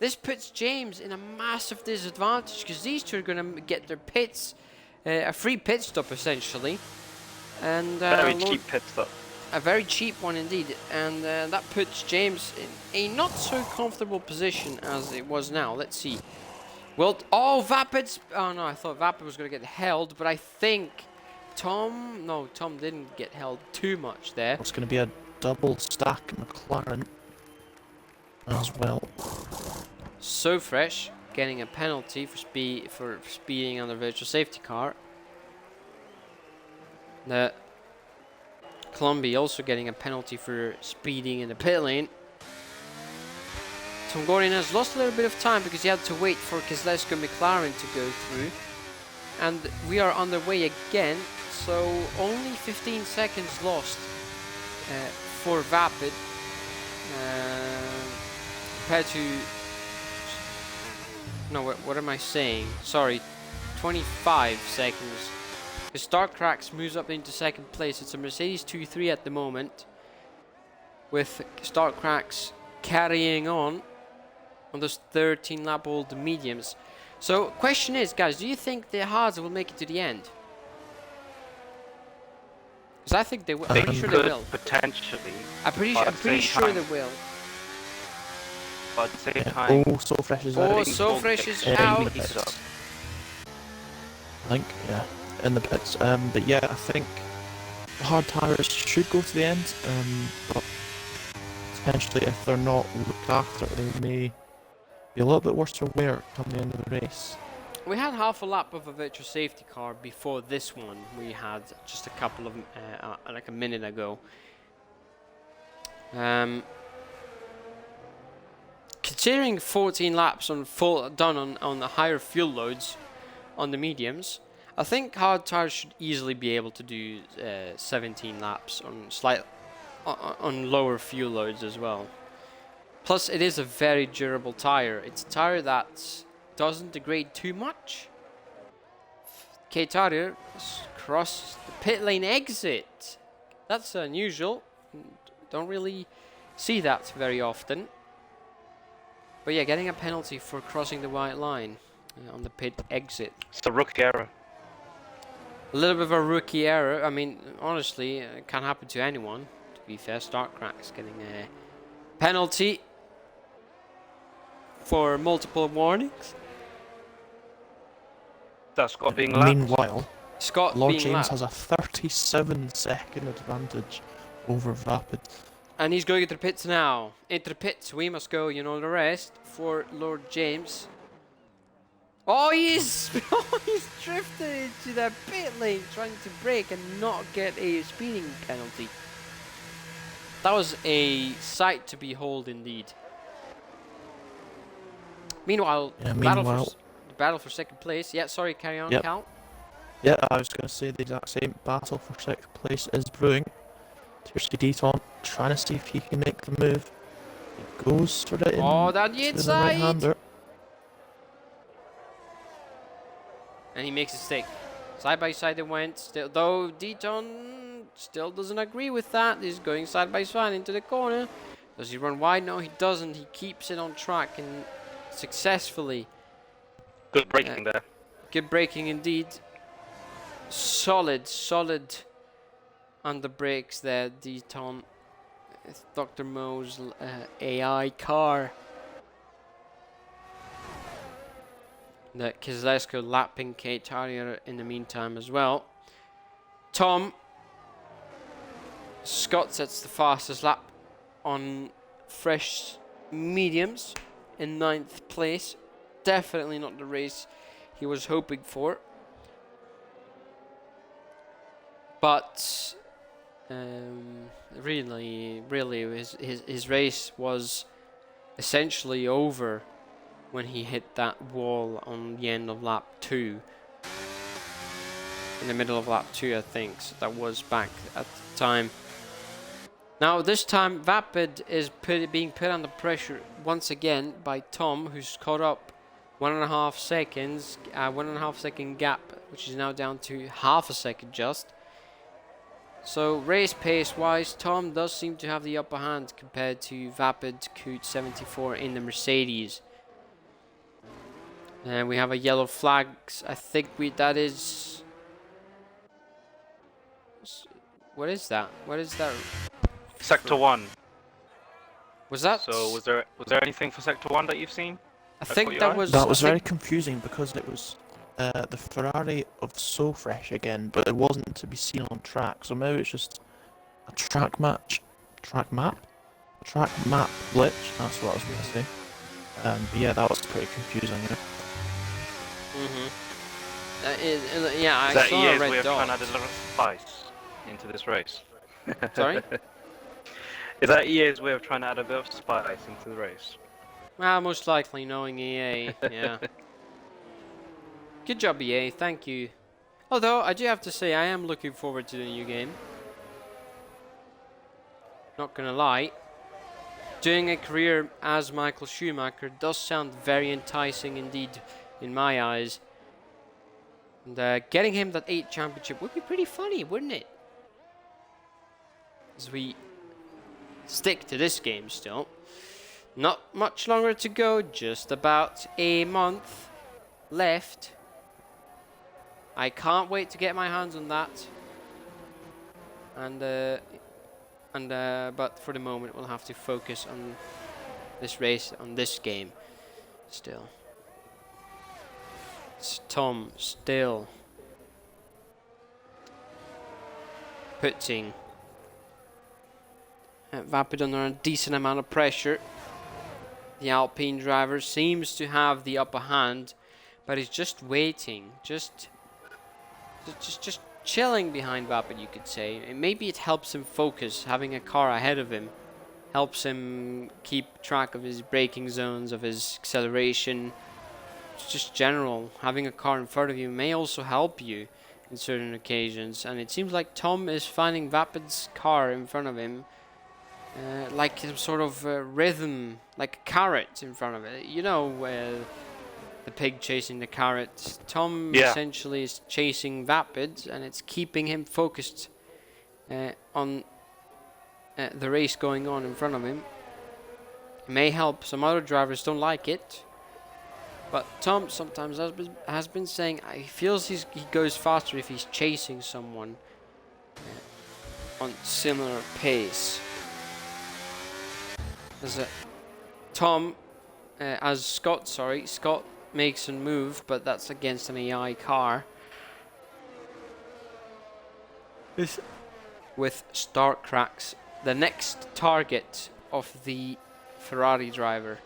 This puts James in a massive disadvantage, because these two are going to get their pits, a free pit stop essentially, and Very cheap pit stop. a very cheap one indeed, and that puts James in a not so comfortable position as it was now. Let's see. Well, Vapid's. Oh no, I thought Vapid was going to get held, but I think Tom didn't get held too much there. It's going to be a double stack McLaren as well. So Fresh getting a penalty for speeding on the virtual safety car. The Columbia also getting a penalty for speeding in the pit lane. Tom Gordon has lost a little bit of time because he had to wait for Kezlesko McLaren to go through. And we are on the way again, so only 15 seconds lost for Vapid compared to... No, what am I saying? Sorry, 25 seconds. The Starcrax moves up into second place. It's a Mercedes 2-3 at the moment, with Starcrax carrying on those 13-lap-old mediums. So, question is, guys, do you think the Haas will make it to the end? Because I think they will. I'm pretty sure they will. Potentially. I'm pretty sure they will. But at the same time, So Fresh is out. So Fresh is out. I think, yeah, in the pits. But yeah, I think the hard tyres should go to the end, but potentially if they're not looked after, they may be a little bit worse for wear come the end of the race. We had half a lap of a virtual safety car before this one. We had just a couple of, like a minute ago. Considering 14 laps done on the higher fuel loads on the mediums, I think hard tires should easily be able to do 17 laps on lower fuel loads as well. Plus, it is a very durable tire. It's a tire that doesn't degrade too much. K-Tire crosses the pit lane exit. That's unusual. Don't really see that very often. But yeah, getting a penalty for crossing the white line on the pit exit. It's a rookie error. A little bit of a rookie error. I mean, honestly, it can happen to anyone. To be fair, Starcrack's getting a penalty for multiple warnings. That's Scott being lapped. Meanwhile, Scott Lord being James lapped. has a 37-second advantage over Vapid. And he's going into the pits now. Into the pits we must go, you know the rest, for Lord James. Oh, he's drifted into the pit lane trying to brake and not get a speeding penalty. That was a sight to behold indeed. Meanwhile, Yeah, the battle for second place. Yeah, sorry, carry on, Yep. Cal. Yeah, I was going to say the exact same. Battle for second place is brewing. Tiercy Deaton trying to see if he can make the move. He goes for it in Oh, down the to the inside! right-hander. And he makes a stick. Side by side they went. Still, though Deaton still doesn't agree with that. He's going side by side into the corner. Does he run wide? No, he doesn't. He keeps it on track and successfully. Good braking there. Good braking indeed. Solid on the brakes there, Deaton. Dr. Mo's AI car. That Kezlesko lapping K-Tire in the meantime as well. Tom. Scott sets the fastest lap on fresh mediums in 9th place. Definitely not the race he was hoping for. But really his race was essentially over when he hit that wall on the end of lap 2. In the middle of lap 2, I think. So that was back at the time. Now this time Vapid is being put under pressure once again by Tom, who's caught up 1.5 seconds, 1.5 second gap, which is now down to half a second just. So race pace wise, Tom does seem to have the upper hand compared to Vapid Coot 74 in the Mercedes. And we have a yellow flag. I think that is. What is that? What is that? Sector 1. Was that? So was there anything for Sector 1 that you've seen? I think that was. That was very confusing because it was the Ferrari of So Fresh again, but it wasn't to be seen on track. So maybe it's just a track map glitch. That's what I was going to say. But yeah, that was pretty confusing. Yeah. Yeah, I Is that saw a EA's way red of trying dot. to deliver spice into this race? Sorry? Is that EA's way of trying to add a bit of spice into the race? Well, most likely, knowing EA, yeah. Good job, EA, thank you. Although, I do have to say, I am looking forward to the new game. Not gonna lie. Doing a career as Michael Schumacher does sound very enticing indeed, in my eyes. And getting him that 8th championship would be pretty funny, wouldn't it? As we stick to this game still. Not much longer to go, just about a month left. I can't wait to get my hands on that. But for the moment we'll have to focus on this race, on this game still. It's Tom still putting Vapid under a decent amount of pressure. The Alpine driver seems to have the upper hand, but he's just waiting, just chilling behind Vapid, you could say. And maybe it helps him focus, having a car ahead of him. Helps him keep track of his braking zones, of his acceleration. It's just general. Having a car in front of you may also help you in certain occasions. And it seems like Tom is finding Vapid's car in front of him like some sort of rhythm, like a carrot in front of it. You know, the pig chasing the carrot. Tom essentially is chasing Vapid, and it's keeping him focused on the race going on in front of him. It may help. Some other drivers don't like it, but Tom sometimes has been saying he feels he goes faster if he's chasing someone on similar pace. Scott makes a move, but that's against an AI car. With start cracks, the next target of the Ferrari driver.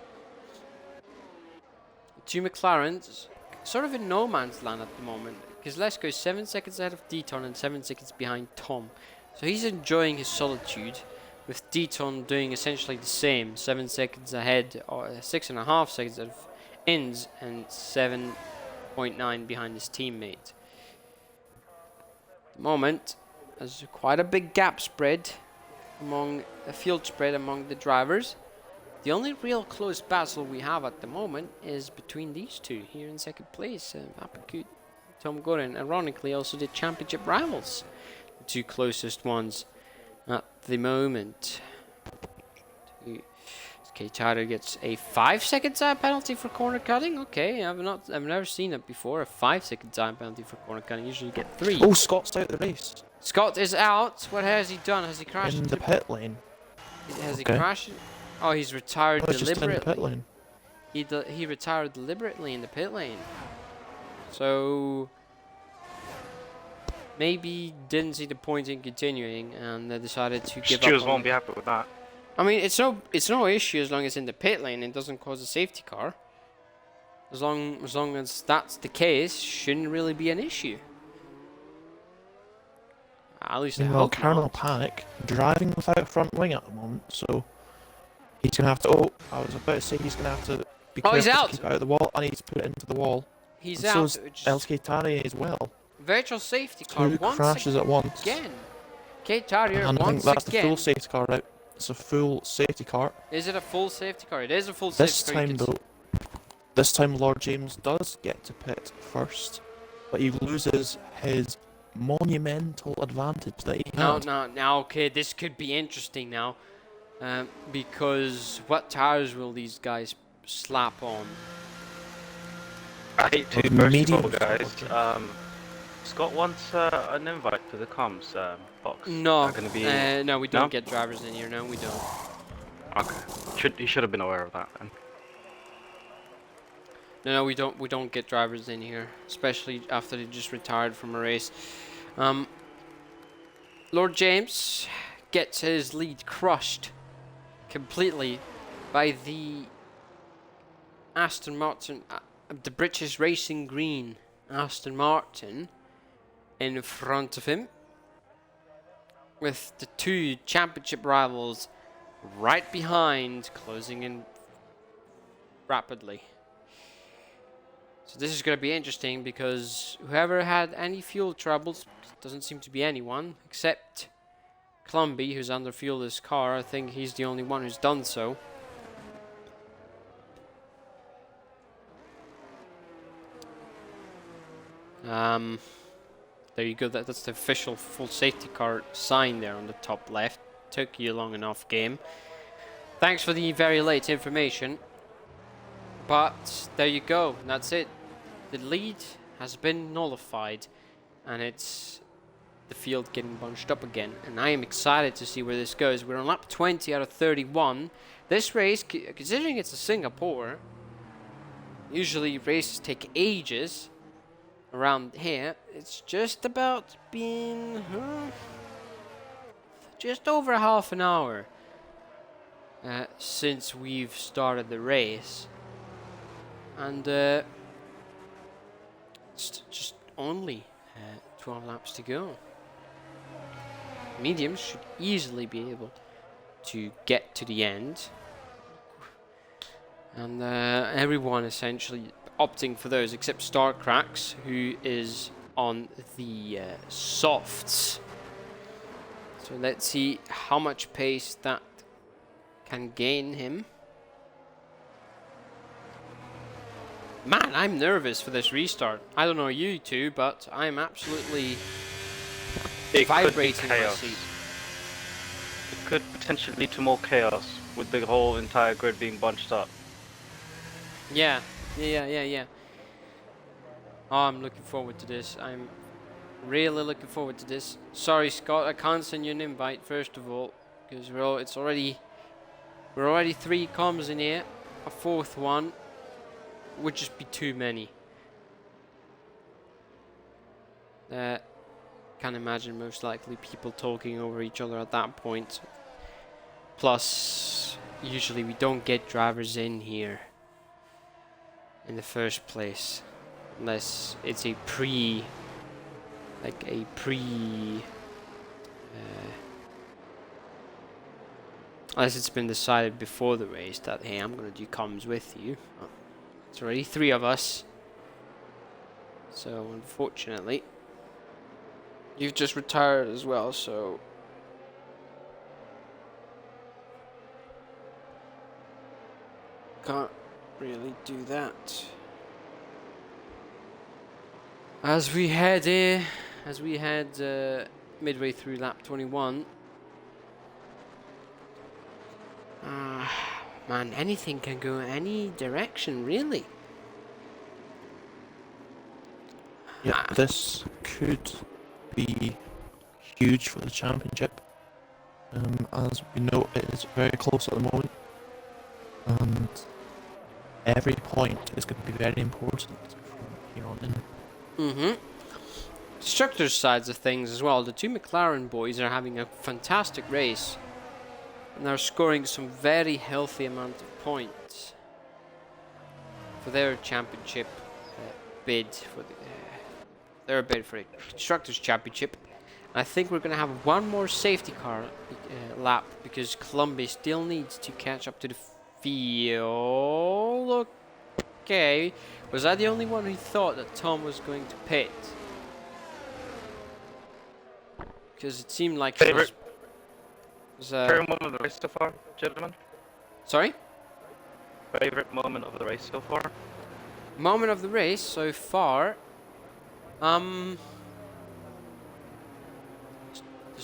Two McLarens, sort of in no man's land at the moment, because Lesko is 7 seconds ahead of Deton and 7 seconds behind Tom. So he's enjoying his solitude, with Deton doing essentially the same, 7 seconds ahead, or 6.5 seconds of Inns, and 7.9 behind his teammate. At the moment, there's quite a big gap spread among a field spread among the drivers. The only real close battle we have at the moment is between these two here in second place, Vapid, Tom Gordon. Ironically, also the championship rivals, the two closest ones at the moment. Okay, Tyler gets a 5-second time penalty for corner cutting. Okay, I've never seen that before. A 5-second time penalty for corner cutting. Usually you get 3. Oh, Scott's out of the race. Scott is out. What has he done? Has he crashed in the pit lane? Has he crashed? Oh, he's retired Just in the pit deliberately. lane. He retired deliberately in the pit lane. So maybe didn't see the point in continuing, and they decided to give up. Stewards won't be happy with that. I mean, it's no issue as long as it's in the pit lane and doesn't cause a safety car. As long as that's the case, shouldn't really be an issue. At least I hope Colonel not. Panic driving without a front wing at the moment, so he's gonna have to. Oh, I was about to say he's gonna have to be careful he's out. to keep it out of the wall, and he's put it into the wall. He's and out. So is LK Tari as well. Virtual safety car. Two once crashes at once. again. Kate Tarrier And I think once that's the again. full safety car out. It's a full safety car. Is it a full safety car? It is a full This safety car. time though, this time Lord James does get to pit first, but he loses his monumental advantage that he had. Now, okay, this could be interesting now, because what tires will these guys slap on? I hate to burst your bubble, guys. Scott wants an invite to the comms box. No, Gonna be... no, we don't No? get drivers in here. No, we don't. Okay, he should have been aware of that then. No, we don't get drivers in here, especially after they just retired from a race. Lord James gets his lead crushed completely by the Aston Martin, the British Racing Green Aston Martin in front of him, with the two championship rivals right behind, closing in rapidly. So this is going to be interesting, because whoever had any fuel troubles, doesn't seem to be anyone, except Clumby, who's under fuel this car. I think he's the only one who's done so. There you go, that's the official full safety car sign there on the top left. Took you long enough, game. Thanks for the very late information. But there you go, that's it. The lead has been nullified, and it's the field getting bunched up again. And I am excited to see where this goes. We're on lap 20 out of 31. This race, considering it's a Singapore, usually races take ages. Around here, it's just about being just over half an hour since we've started the race. And it's just only 12 laps to go. Mediums should easily be able to get to the end. And everyone essentially opting for those except Starcracks, who is on the softs. So let's see how much pace that can gain him. Man, I'm nervous for this restart. I don't know you two, but I'm absolutely vibrating in my seat. It could potentially lead to more chaos with the whole entire grid being bunched up. Yeah. Oh, I'm looking forward to this. I'm really looking forward to this. Sorry, Scott, I can't send you an invite first of all, because we're already 3 comms in here. A 4th one would just be too many. Can't imagine most likely people talking over each other at that point. Plus, usually we don't get drivers in here in the first place, unless it's a unless it's been decided before the race that, hey, I'm gonna do comms with you. Oh, it's already 3 of us, so unfortunately you've just retired as well, so can't really do that. As we head midway through lap 21. Man, anything can go any direction, really. Yeah, this could be huge for the championship. As we know, it is very close at the moment, and every point is going to be very important from here on in. Constructors' sides of things as well. The 2 McLaren boys are having a fantastic race, and they're scoring some very healthy amount of points for their championship bid for their bid for a constructors' championship. And I think we're going to have one more safety car lap because Columbia still needs to catch up to the field. Okay, was I the only one who thought that Tom was going to pit? Because it seemed like he was Favorite moment of the race so far, gentlemen? Sorry? Favorite moment of the race so far? Moment of the race so far. There's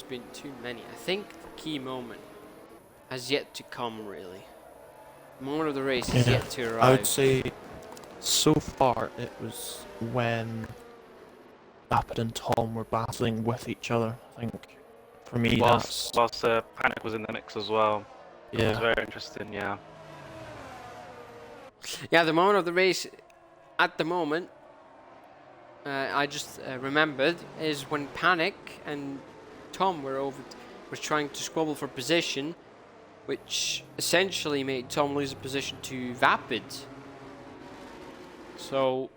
been too many. I think the key moment has yet to come, really. The moment of the race has yet to arrive. I would say so far it was when Vapid and Tom were battling with each other. I think for me whilst Panic was in the mix as well. Yeah. It was very interesting, yeah. Yeah, the moment of the race at the moment, I just remembered, is when Panic and Tom were trying to squabble for position, which essentially made Tom lose a position to Vapid. So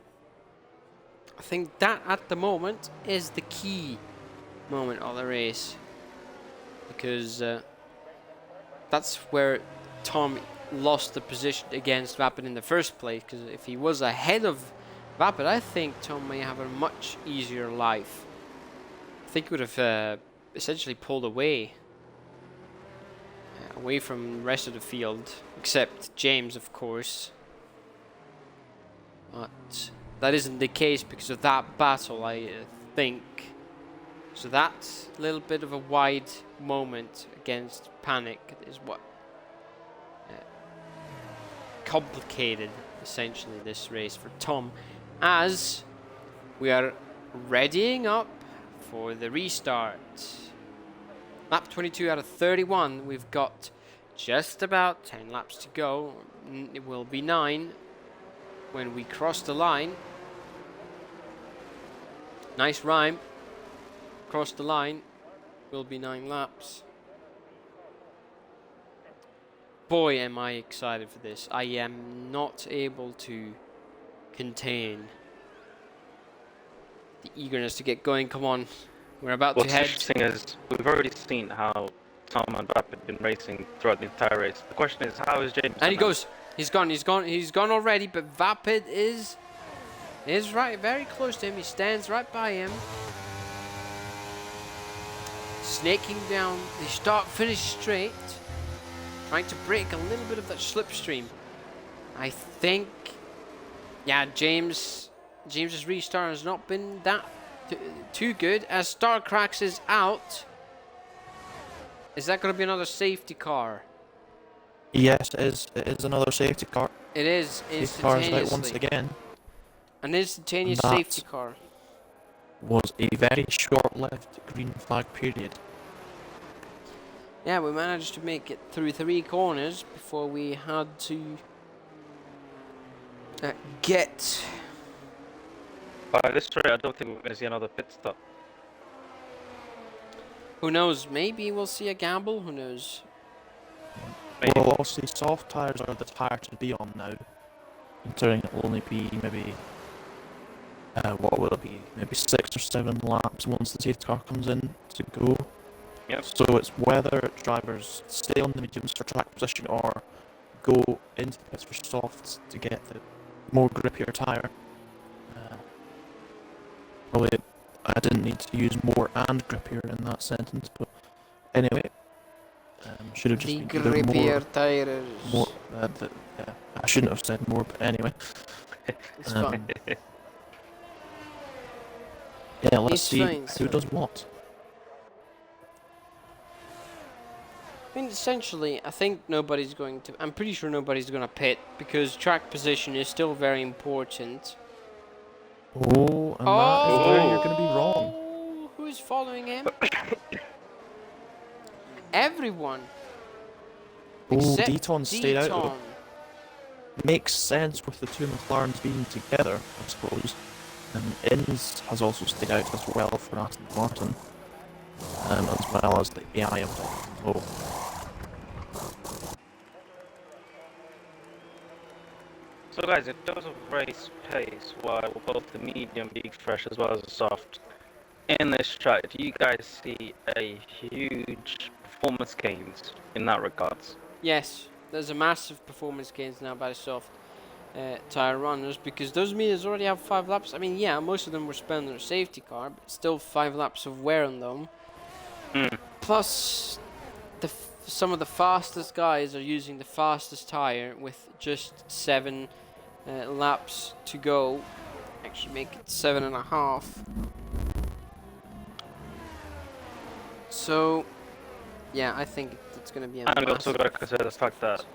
I think that at the moment is the key moment of the race, because that's where Tom lost the position against Vapid in the first place, because if he was ahead of Vapid, I think Tom may have a much easier life. I think he would have essentially pulled away from the rest of the field, except James, of course. But that isn't the case because of that battle, I think. So that little bit of a wide moment against Panic is what complicated, essentially, this race for Tom, as we are readying up for the restart. Lap 22 out of 31. We've got just about 10 laps to go. It will be 9 when we cross the line. Nice rhyme. Cross the line will be 9 laps. boy, am I excited for this. I am not able to contain the eagerness to get going. Come on. We're about to What's head. interesting is we've already seen how Tom and Vap have been racing throughout the entire race. The question is, how is James? And he goes. He's gone already, but Vapid is right, very close to him. He stands right by him. Snaking down the start-finish straight. Trying to break a little bit of that slipstream. I think, yeah, James's restart has not been that too good. As Starcrax is out. Is that going to be another safety car? Yes, it is. It is another safety car. It is Safety car is out once instantaneously. again. An instantaneous And that safety car. Was a very short-lived green flag period. Yeah, we managed to make it through 3 corners before we had to get... By this rate, I don't think we're going to see another pit stop. Who knows? Maybe we'll see a gamble. Who knows? Maybe. Well, obviously, soft tyres are the tyre to be on now. Considering it will only be maybe... what will it be? Maybe 6 or 7 laps once the safety car comes in to go. Yep. So it's whether drivers stay on the mediums for track position or go into the pits for softs to get the more grippier tyre. Probably I didn't need to use more and grippier in that sentence, but anyway, should have just The been either grippier tires. more. Yeah, I shouldn't have said more, but anyway. It's fine. Yeah, let's It's see fine, who does what. I mean, essentially, I think nobody's going to... I'm pretty sure nobody's going to pit because track position is still very important. Oh, and that is where you're going to be wrong. Who is following him? Everyone. Oh, Except Deaton stayed out though. Deaton. Makes sense with the two McLarens being together, I suppose. And Inns has also stayed out as well for Aston Martin. As well as the AI of it. Oh. So guys, in terms of race pace, while both the medium being fresh as well as the soft, in this track, do you guys see a huge performance gains in that regards? Yes, there's a massive performance gains now by the soft tyre runners because those mediums already have 5 laps. I mean, yeah, most of them were spent on their safety car, but still 5 laps of wear on them. Plus, some of the fastest guys are using the fastest tyre with just 7 laps to go. Actually, make it 7.5. So, yeah, I think it's going to be a And we also massive... got to consider the fact that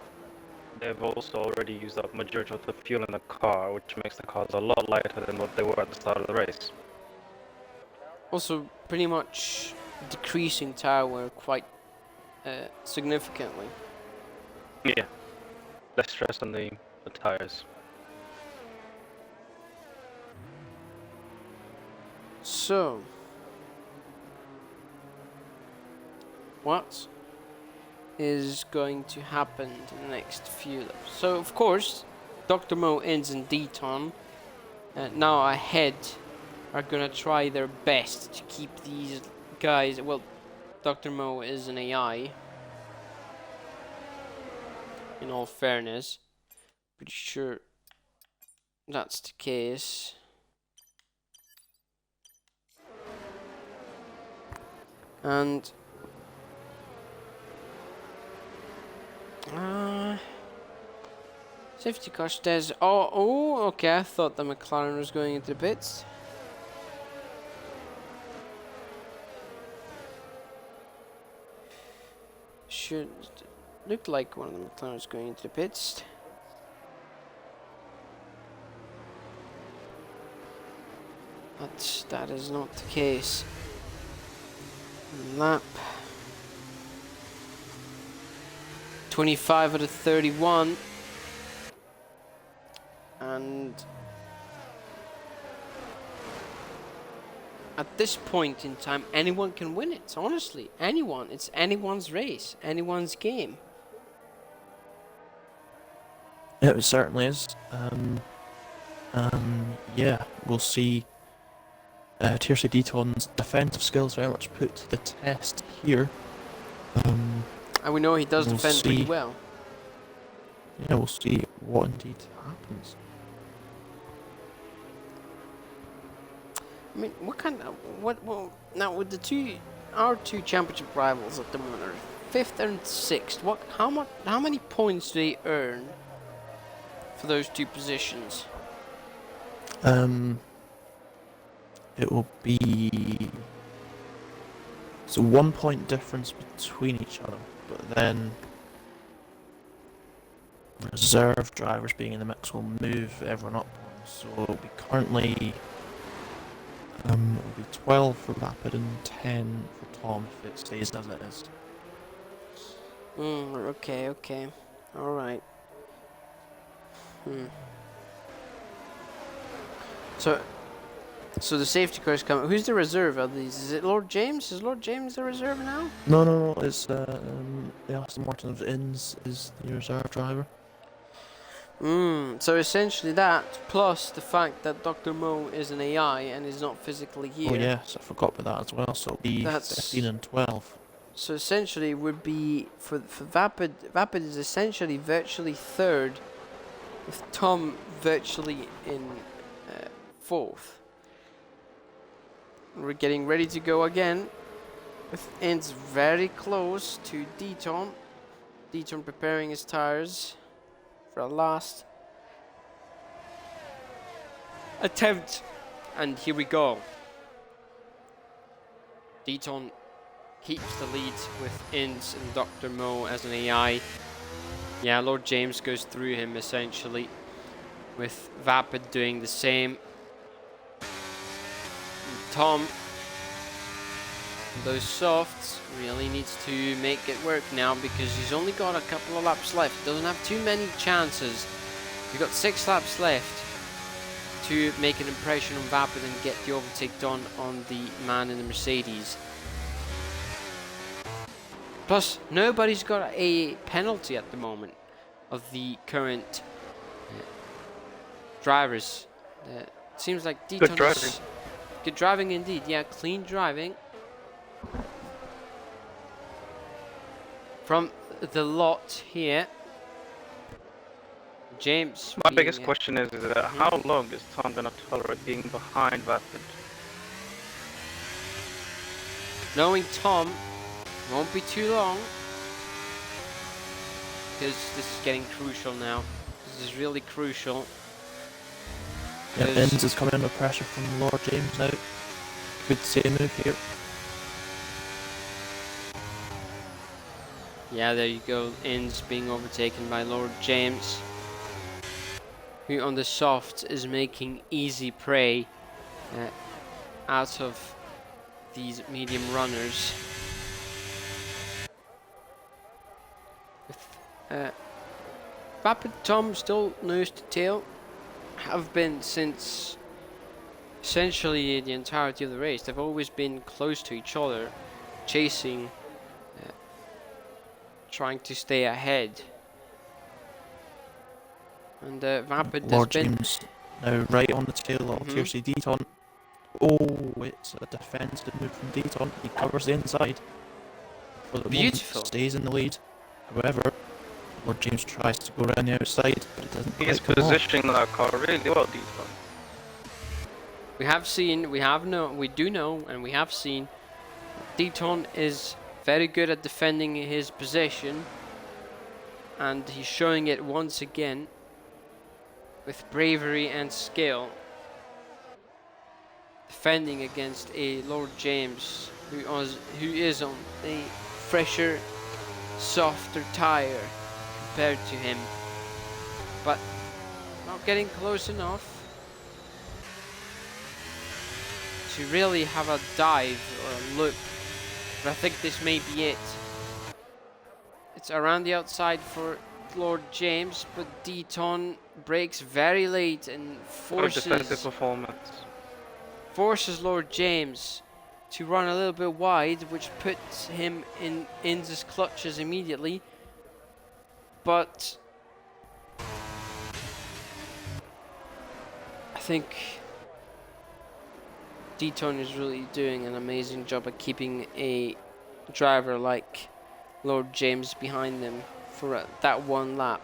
they've also already used up majority of the fuel in the car, which makes the cars a lot lighter than what they were at the start of the race. Also, pretty much decreasing tyre wear quite significantly. Yeah, less stress on the tires. So, what is going to happen in the next few laps? So, of course, Dr. Mo, Inns, and Deaton now ahead are going to try their best to keep these guys... Well, Dr. Mo is an AI, in all fairness. Pretty sure that's the case. And safety car stays. Oh, okay. I thought the McLaren was going into the pits. Should look like one of the McLarens going into the pits. But that is not the case. Lap 25 out of 31, and at this point in time anyone can win it. Honestly, anyone. It's anyone's race, anyone's game. It certainly is. Yeah, we'll see Tiercy Deaton's defensive skills very much put to the test here. And we know he does We'll defend pretty see. well. Yeah, we'll see what indeed happens. I mean, what kind of well now with our two championship rivals at the moment are fifth and sixth. How many points do they earn for those two positions? It will be it's a 1 point difference between each other, but then reserve drivers being in the mix will move everyone up one. So it'll be currently it'll be 12 for Rapid and 10 for Tom if it stays as it is. Okay. All right. So the safety car is coming. Who's the reserve of these? Is it Lord James? Is Lord James the reserve now? No. It's the Aston Martin of Inns is the reserve driver. So essentially that, plus the fact that Dr. Mo is an AI and is not physically here. Oh yes, I forgot about that as well. So it'll be 15 and 12. So essentially would be for Vapid. Vapid is essentially virtually third, with Tom virtually in fourth. We're getting ready to go again. With Ends very close to Deaton. Deaton preparing his tires for a last attempt. And here we go. Deaton keeps the lead with Inns and Dr. Mo as an AI. Yeah, Lord James goes through him essentially, with Vapid doing the same. And Tom, those softs, really needs to make it work now because he's only got a couple of laps left. Doesn't have too many chances. He's got 6 laps left to make an impression on Vapid and get the overtake done on the man in the Mercedes. Plus, nobody's got a penalty at the moment of the current drivers. Seems like Deaton's... Good driving. Good driving indeed, yeah, clean driving. From the lot here. James... My biggest question is how long is Tom going to tolerate being behind Vapid? Knowing Tom, won't be too long. Because this is getting crucial now. This is really crucial. Yeah, Inns is coming under pressure from Lord James now. Good save move here. Yeah, there you go. Inns being overtaken by Lord James, who on the soft is making easy prey out of these medium runners. With Vapid Tom still nose to tail, have been since essentially the entirety of the race. They've always been close to each other, chasing, trying to stay ahead. And Vapid Lord has been... James now right on the tail of Tiercy Deaton. Oh, it's a defensive move from Deaton. He covers the inside. For the Beautiful. moment, stays in the lead. However, Lord James tries to go around the outside, but it doesn't He is quite come off. positioning that car really well, Deaton. We do know, and we have seen Deaton is very good at defending his position, and he's showing it once again with bravery and skill, defending against a Lord James who is on a fresher, softer tire compared to him, but not getting close enough to really have a dive or a look. But I think this may be it. It's around the outside for Lord James, but Deaton brakes very late and Defensive performance. forces Lord James to run a little bit wide, which puts him in Inns' clutches immediately. But think Deton is really doing an amazing job at keeping a driver like Lord James behind them for that one lap.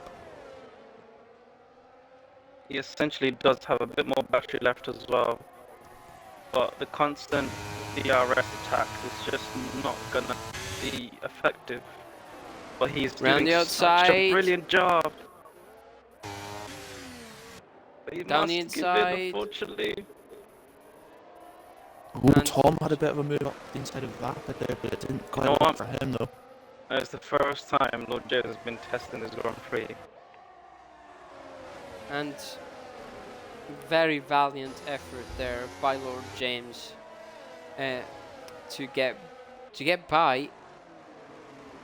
He essentially does have a bit more battery left as well, but the constant DRS attack is just not gonna be effective. But he's Round doing the such a outside. brilliant job. But he Down must the give in, inside. unfortunately. Oh, And Tom had a bit of a move up the inside of Vapid there, but it didn't quite know work what? for him though. It's the first time Lord James has been testing his Grand Prix. and very valiant effort there by Lord James to get by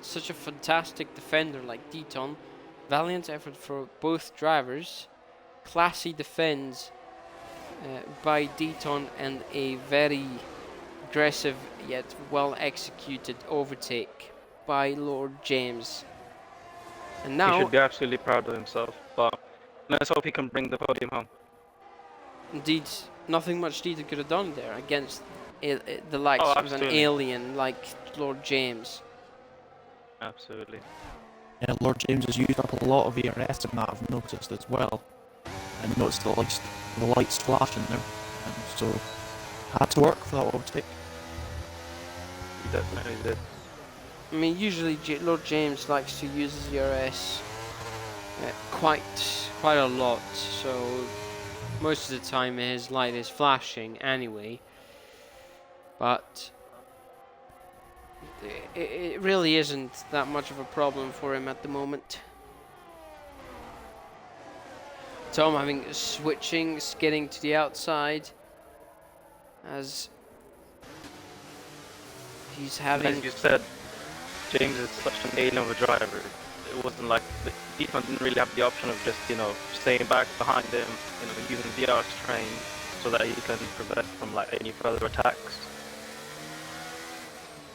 such a fantastic defender like Deton. Valiant effort for both drivers. Classy defense by Deton and a very aggressive yet well executed overtake by Lord James. And He now, should be absolutely proud of himself, but let's hope he can bring the podium home. indeed, nothing much Deton could have done there against the likes Oh, of an absolutely. alien like Lord James. Absolutely. Yeah, Lord James has used up a lot of ERS in that, I've noticed as well. And noticed the lights flashing there. So, had to work for that overtake. He definitely did. I mean, usually Lord James likes to use his ERS quite a lot, so most of the time his light is flashing anyway. But it really isn't that much of a problem for him at the moment. Tom having switching, skidding to the outside as he's having. As you said, James is such an alien of a driver. It wasn't like Ethan didn't really have the option of just, staying back behind him, using the DRS train so that he can prevent from like any further attacks.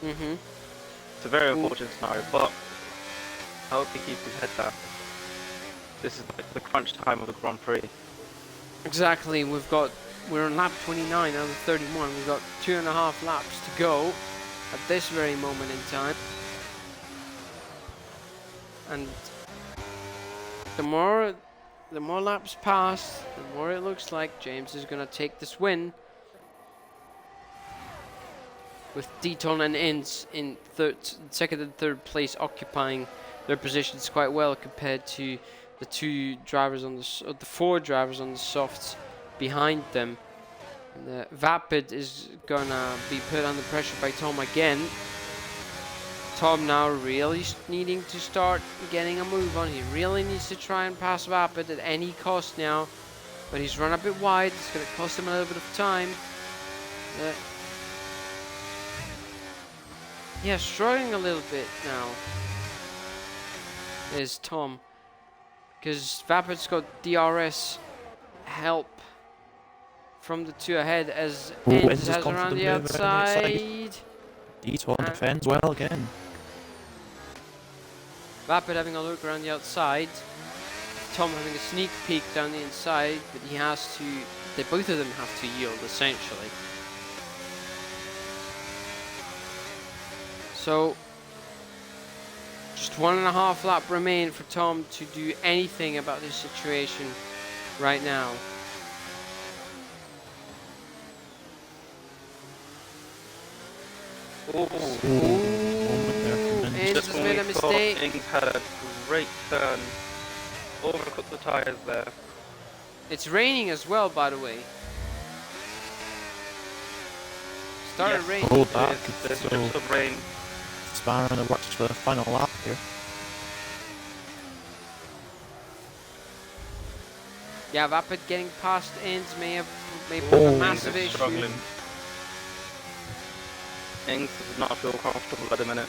It's a very unfortunate scenario, but I hope he keeps his head down. This is like the crunch time of the Grand Prix. Exactly, we're on lap 29 out of 31. We've got 2.5 laps to go at this very moment in time. And the more laps pass, the more it looks like James is going to take this win. With Deton and Ince in second and third place occupying their positions quite well compared to the the four drivers on the softs behind them. And Vapid is gonna be put under pressure by Tom again. Tom now really needing to start getting a move on. He really needs to try and pass Vapid at any cost now, but he's run a bit wide. It's gonna cost him a little bit of time. Yeah, struggling a little bit now is Tom, because Vapid's got DRS help from the two ahead as Enz has around the outside. Deton defends well again. Vapid having a look around the outside. Tom having a sneak peek down the inside, but both of them have to yield essentially. So, just 1.5 lap remain for Tom to do anything about this situation right now. Ince has made a mistake. Ings had a great turn, overcut the tires there. It's raining as well, by the way. Started raining. Hold back. There's So, drips of rain. Sparrow that works for the final lap here. Yeah, Vapid getting past Ince may put a massive Ings is issue. struggling. Ings does not feel comfortable at the minute.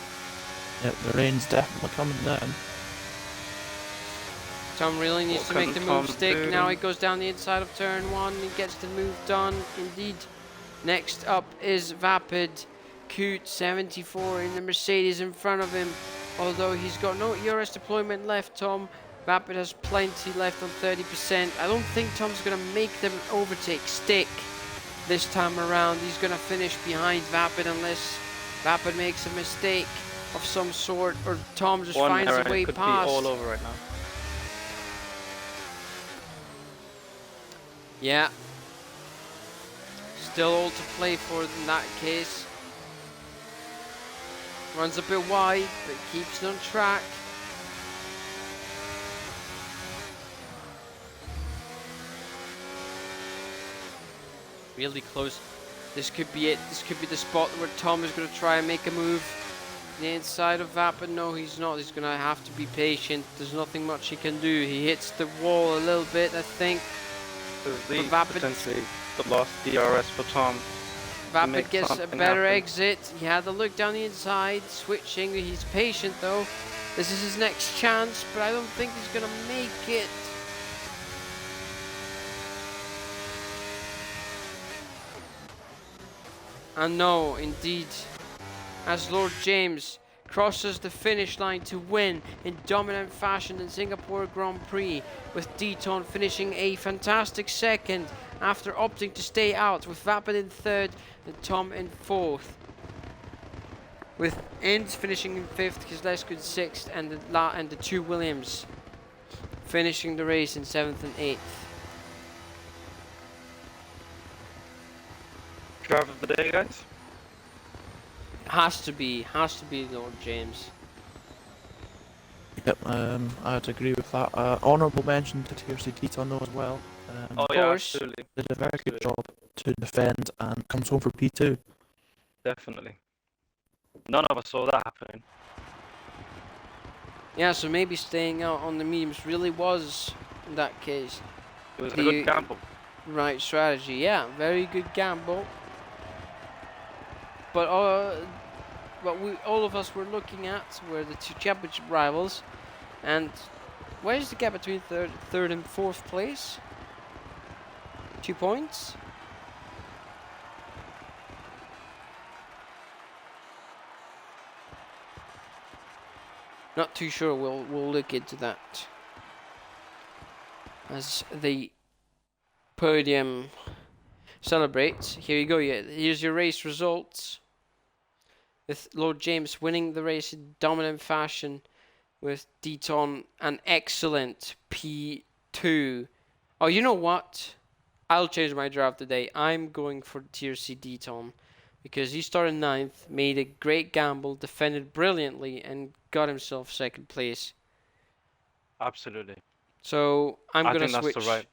Yep, the rain's definitely coming down. Tom really needs What to can make the Tom move stick. do? Now he goes down the inside of turn 1 and gets the move done. Indeed. Next up is Vapid. Coot 74 in the Mercedes in front of him. Although he's got no ERS deployment left, Tom Vapid has plenty left on 30%. I don't think Tom's going to make them overtake Stick this time around. He's going to finish behind Vapid unless Vapid makes a mistake of some sort, or Tom just One finds error, a way it could past. be all over right now. Yeah. Still all to play for in that case. Runs a bit wide, but keeps it on track. Really close. This could be it. This could be the spot where Tom is going to try and make a move. The inside of Vapid. No, he's not. He's going to have to be patient. There's nothing much he can do. He hits the wall a little bit, I think. Potentially the last DRS for Tom. Vapid gets a better exit. He had a look down the inside, switching. He's patient though. This is his next chance, but I don't think he's going to make it. And no, indeed, as Lord James crosses the finish line to win in dominant fashion in Singapore Grand Prix, with Deaton finishing a fantastic second after opting to stay out, with Vapid in third and Tom in fourth. With Inns finishing in fifth, Kislesko in sixth, and the two Williams finishing the race in seventh and eighth. Driver of the day, guys? Has to be Lord James. Yep, I'd agree with that. Honourable mention to TRC Deaton though as well. Oh yeah, absolutely. Did a very good job to defend and comes home for P2. Definitely. None of us saw that happening. Yeah, so maybe staying out on the mediums really was, in that case, It was a good gamble. right strategy. Yeah, very good gamble. But what we all of us were looking at were the two championship rivals, and where's the gap between third and fourth place? 2 points. Not too sure. We'll look into that as the podium celebrates. Here you go. Yeah, here's your race results. With Lord James winning the race in dominant fashion, with Deaton an excellent P2. Oh, you know what? I'll change my draft today. I'm going for TRC Deaton because he started ninth, made a great gamble, defended brilliantly, and got himself second place. Absolutely. So I'm gonna think switch. that's the right.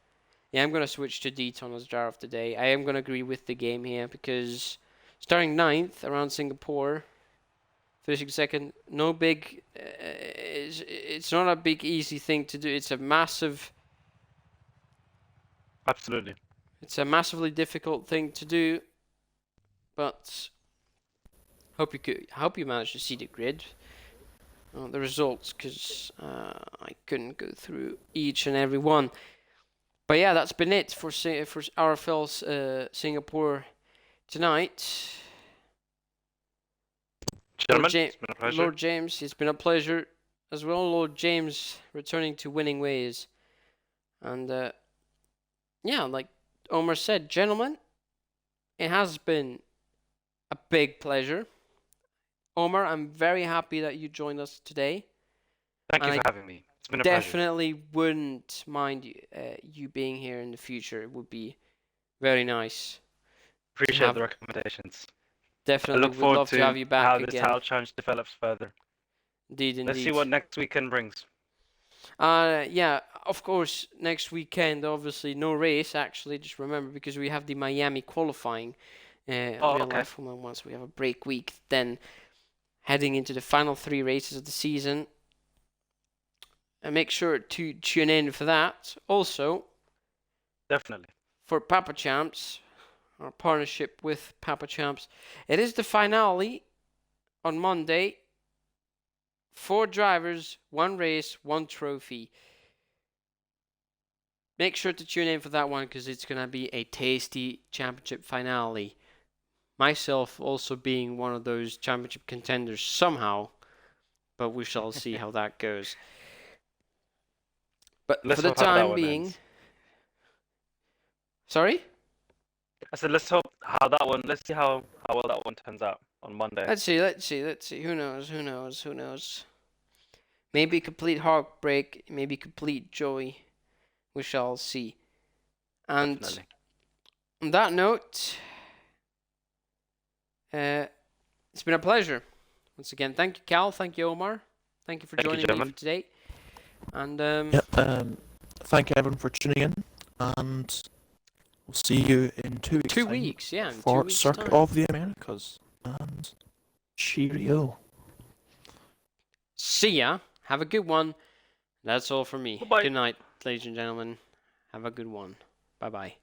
Yeah, I'm gonna switch to Deaton as draft today. I am gonna agree with the game here because starting ninth around Singapore, finishing second, no big. It's not a big easy thing to do. It's a massive. Absolutely. It's a massively difficult thing to do, but hope you managed to see the grid, the results, because I couldn't go through each and every one. But yeah, that's been it for RFL's Singapore tonight. Gentlemen, it's been a pleasure. Lord James, it's been a pleasure as well. Lord James returning to winning ways, and yeah, like Omar said, gentlemen, it has been a big pleasure. Omar, I'm very happy that you joined us today. Thank you for having me. It's been a pleasure. Definitely wouldn't mind you being here in the future. It would be very nice. Appreciate the recommendations. Definitely I look forward to have you back how again. this title challenge develops further. Indeed. Let's see what next weekend brings. Yeah, of course, next weekend, obviously, no race, actually, just remember, because we have the Miami qualifying real life Formula 1, so we have a break week, then heading into the final 3 races of the season. And make sure to tune in for that. Also, definitely, for Papa Champs, our partnership with Papa Champs, it is the finale on Monday. 4 drivers, 1 race, 1 trophy. Make sure to tune in for that one because it's going to be a tasty championship finale. Myself also being one of those championship contenders somehow, but we shall see how that goes. But Let's for the hope how that time one being, ends. sorry. I said, let's hope how that one. Let's see how well that one turns out on Monday. Let's see. Let's see. Let's see. Who knows? Who knows? Who knows? Maybe complete heartbreak. Maybe complete joy. We shall see. And Definitely. on that note, it's been a pleasure. Once again, thank you, Cal. Thank you, Omar. Thank you for Thank you, joining me gentlemen. for today. And Yep. Thank you everyone for tuning in, and we'll see you in 2 weeks. 2 time weeks, yeah, in 2 for weeks' Circuit time. of the Americas. And cheerio. See ya. Have a good one. That's all from me. Bye-bye. Good night, ladies and gentlemen. Have a good one. Bye bye.